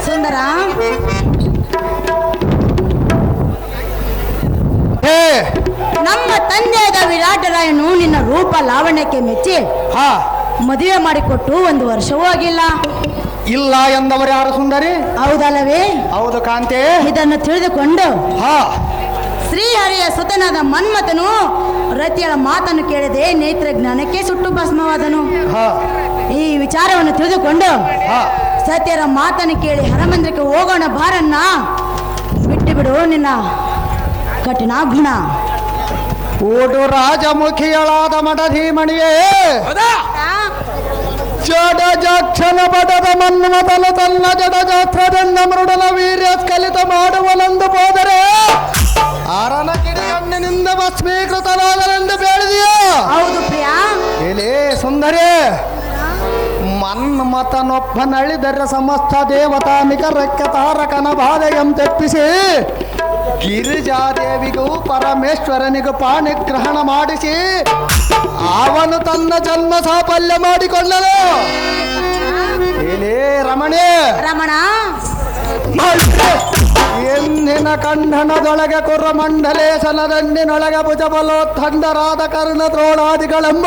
ಸುಂದರ, ಹೇ ನಮ್ಮ ತಂದೆಯಾದ ವಿರಾಟರಾಯನು ನಿನ್ನ ರೂಪ ಲಾವಣ್ಯಕ್ಕೆ ಮೆಚ್ಚಿ ಹಾ ಮದುವೆ ಮಾಡಿಕೊಟ್ಟು 1 ವರ್ಷವೂ ಆಗಿಲ್ಲ. ಇಲ್ಲ ಎಂದವರು ಯಾರು ಸುಂದರಿ? ಹೌದಲ್ಲವೇ? ಹೌದು ಕಾಂತೆ. ಇದನ್ನು ತಿಳಿದುಕೊಂಡು ಹಾ ಶ್ರೀಹರಿಯ ಸುತನಾದ ಮನ್ಮಥನು ರತಿಯಳ ಮಾತನ್ನು ಕೇಳದೆ ನೇತ್ರ ಜ್ಞಾನಕ್ಕೆ ಸುಟ್ಟು ಭಸ್ಮವಾದನು. ಹಾ ಈ ವಿಚಾರವನ್ನು ತಿಳಿದುಕೊಂಡು ಹಾ ಸತ್ಯರ ಮಾತನ್ನು ಕೇಳಿ ಹರಮಂದಿರಕ್ಕೆ ಹೋಗೋಣ ಬಾರನ್ನ. ಬಿಟ್ಟು ಬಿಡು ನಿನ್ನ ಕಠಿಣ ಗುಣ. ಓಡು ರಾಜಮುಖಿಯಳಾದ ಮಠಧೀಮಣಿಯೇ, ಜಡ ಜಕ್ಷಣ ಪಟದ ಮನ್ಮಥನು ತನ್ನ ಜಡ ಜಾತ್ರದಿಂದ ಮೃಡನ ವೀರ್ಯ ಸ್ಖಲಿತ ಮಾಡುವನೆಂದು ಹೋದರೆ ಅರನ ಕಿಡಿಗಣ್ಣಿನಿಂದ ಭಸ್ಮೀಕೃತನಾದನೆಂದು ಬೇಡಿದೆಯೋ? ಹೌದು ಪ್ರಿಯಾ. ಹೇಳಿ ಸುಂದರಿ, ಮನ್ಮಥನೊಬ್ಬನಳಿದರೆ ಸಮಸ್ತ ದೇವತಾ ನಿಕರಕ್ಕೆ ತಾರಕನ ಬಾಧೆಯಂ ತೆಪ್ಪಿಸಿ ಗಿರಿಜಾದೇವಿಗೂ ಪರಮೇಶ್ವರನಿಗೂ ಪಾಣಿಗ್ರಹಣ ಮಾಡಿಸಿ ಅವನು ತನ್ನ ಜನ್ಮ ಸಾಫಲ್ಯ ಮಾಡಿಕೊಂಡನು. ಹೇಳಿ ರಮಣಿ. ರಮಣ, ಎಂದಿನ ಕಂಠನದೊಳಗೆ ಕುರ್ರ ಮಂಡಲೇಶನ ದಂಡಿನೊಳಗೆ ಭುಜಬಲೋತ್ಥಂಡರಾದ ಕರ್ಣ ದ್ರೋಣಾದಿಗಳೆಂಬ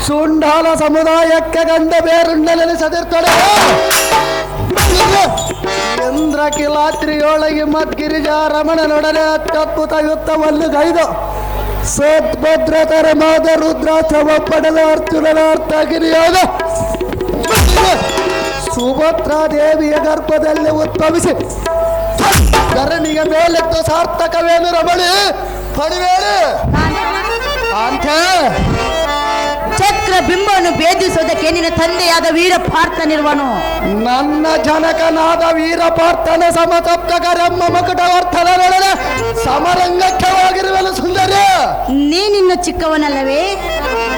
ಶುಂಢಾಲ ಸಮುದಾಯಕ್ಕೆ ಗಂಡ ಬೇರುಂಡಲೆನಿಸದಿರ್ತಡೆ. ಇಂದ್ರ ಕಿಲಾತ್ರಿಯೊಳಗೆ ಮದ್ಗಿರಿಜಾ ರಮಣನೊಡನೆ ಅತ್ಯದ್ಭುತ ಯುದ್ಧವನ್ನು ಗೈದು ಸದ್ಭದ್ರತರ ಮಾದ ರುದ್ರಾಕ್ಷವ ಪಡೆದ ಅರ್ಜುನನ ಅರ್ಥಗಿರಿಯಾದ ಸುಭದ್ರಾ ದೇವಿಯ ಗರ್ಭದಲ್ಲಿ ಉದ್ಭವಿಸಿ ಧರಣಿಯ ಮೇಲೆತ್ತು ಸಾರ್ಥಕವೇನು ರಮಣಿ ಪಡಿವೇನು ಅಂತ ಚಕ್ರ ಬಿಂಬವನ್ನು ಭೇದಿಸುವುದಕ್ಕೆ ನಿನ್ನ ತಂದೆಯಾದ ವೀರಪಾರ್ಥನಿರುವನು. ನನ್ನ ಜನಕನಾದ ವೀರಪಾರ್ಥನ ಸಮಸಪ್ತಕರೆಂಬ ಮಕುಟವರ್ಥನೊಡನೆ ಸಮರಂಗಕ್ಕೆ ಹೋಗಿರುವನು ಸುಂದರಿ. ನೀನಿನ್ನು ಚಿಕ್ಕವನಲ್ಲವೇ?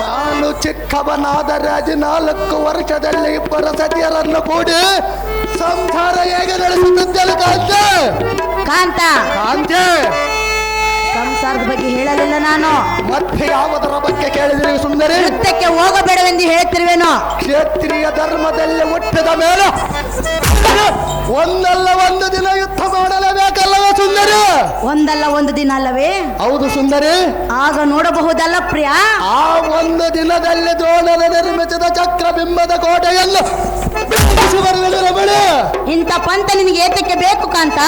ನಾನು ಚಿಕ್ಕವನಾದರೆ 14 ವರ್ಷದಲ್ಲಿ 2 ಸತಿಯರನ್ನು ಕೂಡಿ ಸಂಸಾರ ಹೇಗೆ ನಡೆಸುತ್ತಿದ್ದೆನು ಕಾಂತೆ? ಕಾಂತೆ, ಸಂಸಾರದ ಬಗ್ಗೆ ಹೇಳಲಿಲ್ಲ ನಾನು. ಮತ್ತೆ ಯಾವುದರ ಬಗ್ಗೆ ಕೇಳಿದ್ರಿ ಸುಂದರಿ? ನೃತ್ಯಕ್ಕೆ ಹೋಗಬೇಡವೆಂದು ಹೇಳ್ತಿರುವೇನೋ? ಕ್ಷೇತ್ರೀಯ ಧರ್ಮದಲ್ಲಿ ಹುಟ್ಟಿದ ಮೇಲೆ ಒಂದಲ್ಲ ಒಂದು ದಿನ ಯುದ್ಧ ಮಾಡಲೇಬೇಕಲ್ಲವೇ ಸುಂದರಿ? ಒಂದಲ್ಲ ಒಂದು ದಿನ ಅಲ್ಲವೇ? ಹೌದು ಸುಂದರಿ. ಆಗ ನೋಡಬಹುದಲ್ಲ ಪ್ರಿಯಾ? ಆ ಒಂದು ದಿನದಲ್ಲಿ ದ್ರೋಣನ ನಿರ್ಮಿಸಿದ ಚಕ್ರಬಿಂಬದ ಕೋಟೆಯನ್ನು ರಮಣಿ. ಇಂಥ ಪಂಥ ನಿನಗೆ ಏತಕ್ಕೆ ಬೇಕು ಕಾಂತ?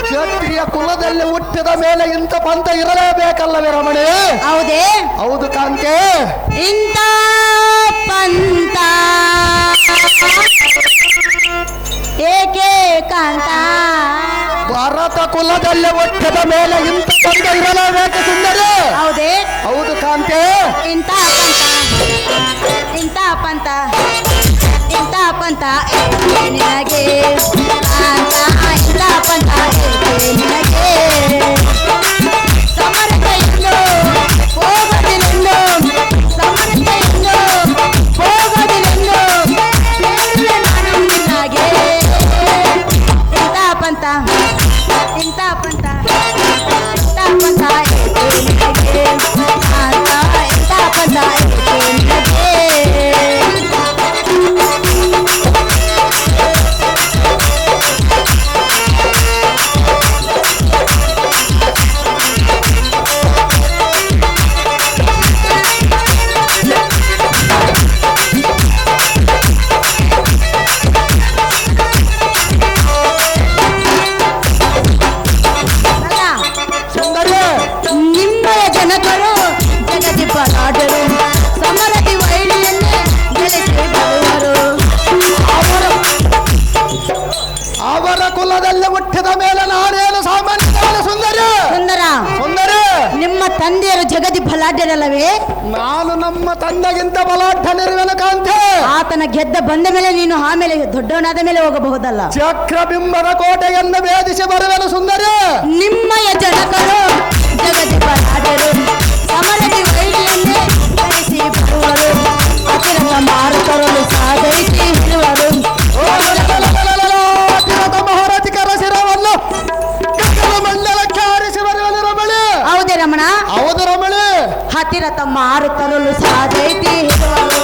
ಕ್ಷತ್ರಿಯ ಕುಲದಲ್ಲಿ ಹುಟ್ಟಿದ ಮೇಲೆ ಇಂಥ ಪಂಥ ಇರಲೇಬೇಕಲ್ಲವೇ ರಮಣಿ? ಹೌದೇ? ಹೌದು ಕಾಂತೆ. ಇಂಥ ಪಂಥ ಏಕೆ ಕಾಂತ? ಭಾರತ ಕುಲದಲ್ಲಿ ಹುಟ್ಟಿದ ಮೇಲೆ ಇಂಥ ಪಂಥ ಇರಲೇಬೇಕು ಸುಂದರಿ. ಹೌದೇ? ಹೌದು ಕಾಂತೆ. ಇಂಥ ಪಂಥ ಇಂಥ ಪಂಥ ನಿನಗೆ ಕಾಂತ, ಇಂಥ ಪಂಥ ನಿನಗೆ ಸಮರತೆಯನ್ನು ಹೋಗದಿಲೆಂದು, ಸಮರತೆಯನ್ನು ಹೋಗದಿಲೆಂದು ನಾನು ನಿನಗೆ. ಇಂಥ ಪಂಥ ಇಂಥ ಪಂಥ ಇಂಥ ಪಂಥ ನಿನಗೆ ಕಾಂತ, ಇಂಥ ಪಂಥ ನಿನಗೆ. ನಿಮ್ಮಯ ಜನಗಳು ಜಗತಿ ಪರಾಡರು, ಸಮರದಿ ವೈಳಿಯನ್ನೇ ಗೆಲ್ಲಿಸಿ ಬರುವರು. ಅವರ ಕುಲದಲ್ಲಿ ಹುಟ್ಟಿದ ಮೇಲೆ ನಾನೇನು ಸಾಮಾನ್ಯ ಸುಂದರಿ? ಸುಂದರ, ಸುಂದರಿ, ನಿಮ್ಮ ತಂದೆಯರು ಜಗತಿ ಬಲಾಢ್ಯರಲ್ಲವೇ? ನಾನು ನಮ್ಮ ತಂದೆಗಿಂತ ಬಲಾಢ್ಯನಿರುವೆನು ಕಾಂತೆ. ಆತನ ಗೆದ್ದ ಬಂದ ಮೇಲೆ ನೀನು ಆಮೇಲೆ ದೊಡ್ಡವನಾದ ಮೇಲೆ ಹೋಗಬಹುದಲ್ಲ. ಚಕ್ರಬಿಂಬದ ಕೋಟೆಯನ್ನು ಭೇದಿಸಿ ಬರುವೆನು ಸುಂದರಿ. ನಿಮ್ಮಯ ಜನಗಳು ಜಗತಿ ಬಲಾಢ್ಯರು, ಸಮರದಿ ವೈಳಿಯನ್ನೇ ಗೆಲ್ಲಿಸಿ ಬರುವರು. ಅತಿರಥ ಮಾರುತರಲು ಸಾಧೈಸಿ ಇರುವರು. ಮಹಾರಾಜಿಕರ ಶಿರವನ್ನು ಮಂಡಲಕ್ಕೆ ಆರಿಸಿ ಬರುವೆನು ರಮಣಿ. ಹೌದೇ ರಮಣ? ಹೌದು ರಮಣಿ. ಹತ್ತಿರಥ ಮಾರುತರಲು ಸಾಧೈತಿ ಇರುವರು.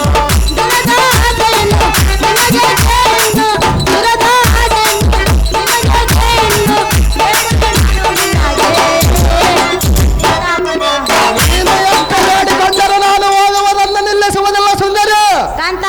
ದುರದ ಆಸೆಯನ್ನು ನಿಮಗೆ ಜಯನ್ನು, ದುರದ ಆಸೆಯನ್ನು ನಿಮಗೆ ಜಯನ್ನು, ಬೇಡುತ್ತೇನೆ ನಿನಗೆ. ನೀನು ಎಷ್ಟು ಬೇಡಿಕೊಂಡರೂ ನಾನು ಹೋಗುವುದನ್ನು ನಿಲ್ಲಿಸುವುದಿಲ್ಲ ಸುಂದರಿ. ಕಾಂತ,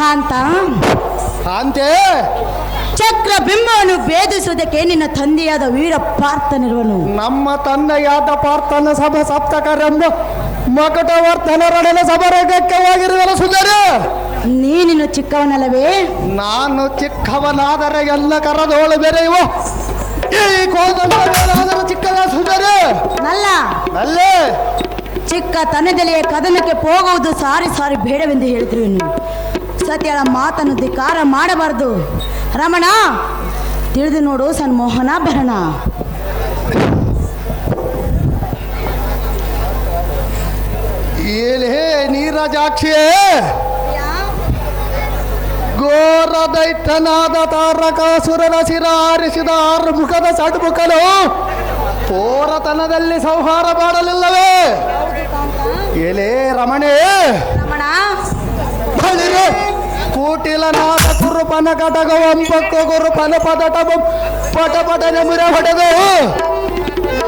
ಕಾಂತ, ಕಾಂತೆ, ಚಕ್ರ ಬಿಂಬವನ್ನು ಭೇದಿಸುವುದಕ್ಕೆ ನಿನ್ನ ತಂದೆಯಾದ ವೀರ ಪಾರ್ಥನಿರುವನು. ನಮ್ಮ ತಂದೆಯಾದ ಪಾರ್ಥನ ಸಭ ಸಪ್ತಕರೆಂಬ ಮಕಟವರ್ತನರೊಡನ ಸಭರಗಕ್ಕೆ ಹೋಗಿರುವನು ಸುಂದರಿ. ನೀನಿನ್ನು ಚಿಕ್ಕವನಲ್ಲವೇ? ನಾನು ಚಿಕ್ಕವನಾದರೆ ಎಲ್ಲ ಕರದೋಳು ಬೆರೆಯುವ ಈ ಕೋದಂಡರಾದರೆ ಚಿಕ್ಕದ ಸುಂದರಿ ನಲ್ಲ ಅಲ್ಲೇ ಚಿಕ್ಕ ತನದಲ್ಲಿಯೇ ಕದನಕ್ಕೆ ಹೋಗುವುದು ಸಾರಿ ಸಾರಿ ಬೇಡವೆಂದು ಹೇಳಿದ್ರು. ಇನ್ನು ಸತ್ಯಳ ಮಾತನ್ನು ಧಿಕಾರ ಮಾಡಬಾರದು. ರಮಣ, ತಿಳಿದು ನೋಡು ಸನ್ಮೋಹನಾಭರಣ. ಏನೇ ನೀರಜಾಕ್ಷಿಯೇ, ಘೋರ ದೈತ್ಯನಾದ ತಾರಕಾಸುರನ ಶಿರ ಆರಿಸಿದ ಆರುಮುಖದ ಸಡ್ಮುಖನು ಪೋರತನದಲ್ಲಿ ಸಂಹಾರ ಮಾಡಲಿಲ್ಲವೇ? ಏಲೇ ರಮಣೇ, ರಮಣ, ಬಳಿರೆ ಕೂಟಿಲನಾದ ಕುರುಪನ ಕಟಗವಂಪಕ್ಕ ಗುರುಪನ ಪಟಪಟನೆ ಮುರ ಹೊಡೆದು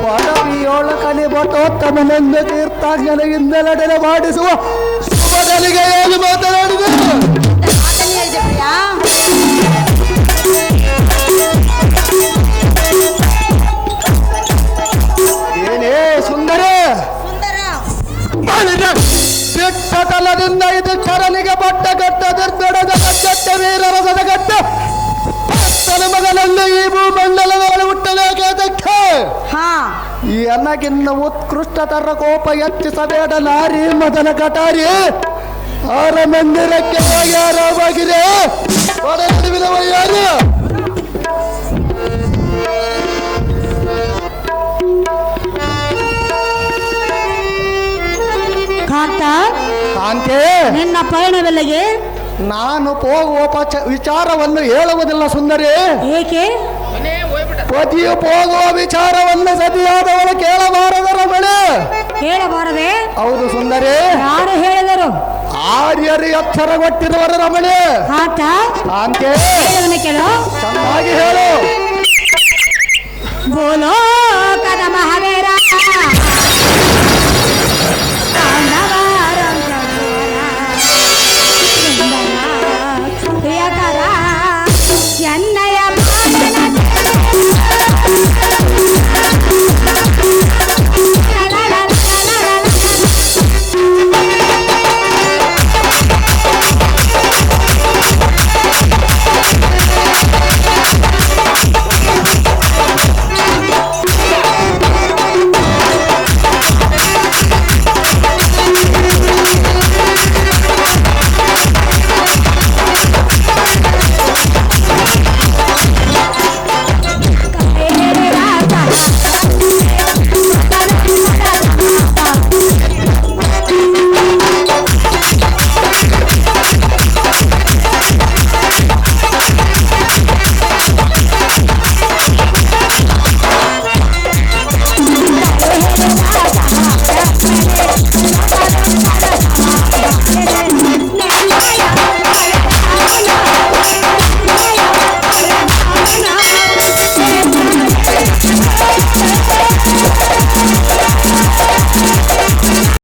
ಪದವಿಯೋಳ ಕಲಿ ಬಟೋತ್ತಮನೆಂದು ತೀರ್ಥಾಜ್ಞನೆಯಿಂದಲಡೆ ಮಾಡಿಸುವ ಶುಭದಲಿಗೆ ಏನು ಮಾತನಾಡಿದೆ? ಮಾತನ್ನು ಹೇಳಿದೆ ಪ್ರಿಯ. ಏನೇ ಸುಂದರೇ, ಸುಂದರ, ಬಿಟ್ಟತಲದಿಂದ ಇದು ಚರನಿಗೆ ಬಟ್ಟ ಗಟ್ಟ ದುರ್ದೊಡದ ಗಟ್ಟ ವೀರರಸದ ಗಟ್ಟ ಭಕ್ತನ ಮಗನಲ್ಲಿ ಈ ಭೂಮಂಡಲದಲ್ಲಿ ಹುಟ್ಟಲೇಕೆ? ಹಾ, ಈ ಅನ್ನಗಿನ್ನ ಉತ್ಕೃಷ್ಟತರ ಕೋಪ ಹೆಚ್ಚಿಸಬೇಡ ನಾರಿ ಮದನ ಕಟಾರಿ. ಆರ ಮಂದಿರಕ್ಕೆ ಯಾರಾಗಿದೆ ಯಾರು? ಕಾಂತ, ಕಾಂತೆ, ನಿನ್ನ ಪಯಣವೆಲ್ಲಿಗೆ? ನಾನು ಹೋಗುವ ವಿಚಾರವನ್ನು ಹೇಳುವುದಿಲ್ಲ ಸುಂದರಿ. ಏಕೆ? ಪತಿಯು ಹೋಗುವ ವಿಚಾರವನ್ನು ಸತಿಯಾದವಳು ಕೇಳಬಾರದ ರಮಣೆ. ಕೇಳಬಾರದೆ? ಹೌದು ಸುಂದರಿ. ಯಾರು ಹೇಳಿದರು? ಆರ್ಯರು ಎಚ್ಚರಗೊಟ್ಟಿರುವರು ರಮಣೆ. ಕಾಂತ, ಕಾಂತೆ, ಹೇಳುವನು ಕೇಳು. ಚೆನ್ನಾಗಿ ಹೇಳು. ಬೋಲೋ ಕದ ಮಹಾವೀರ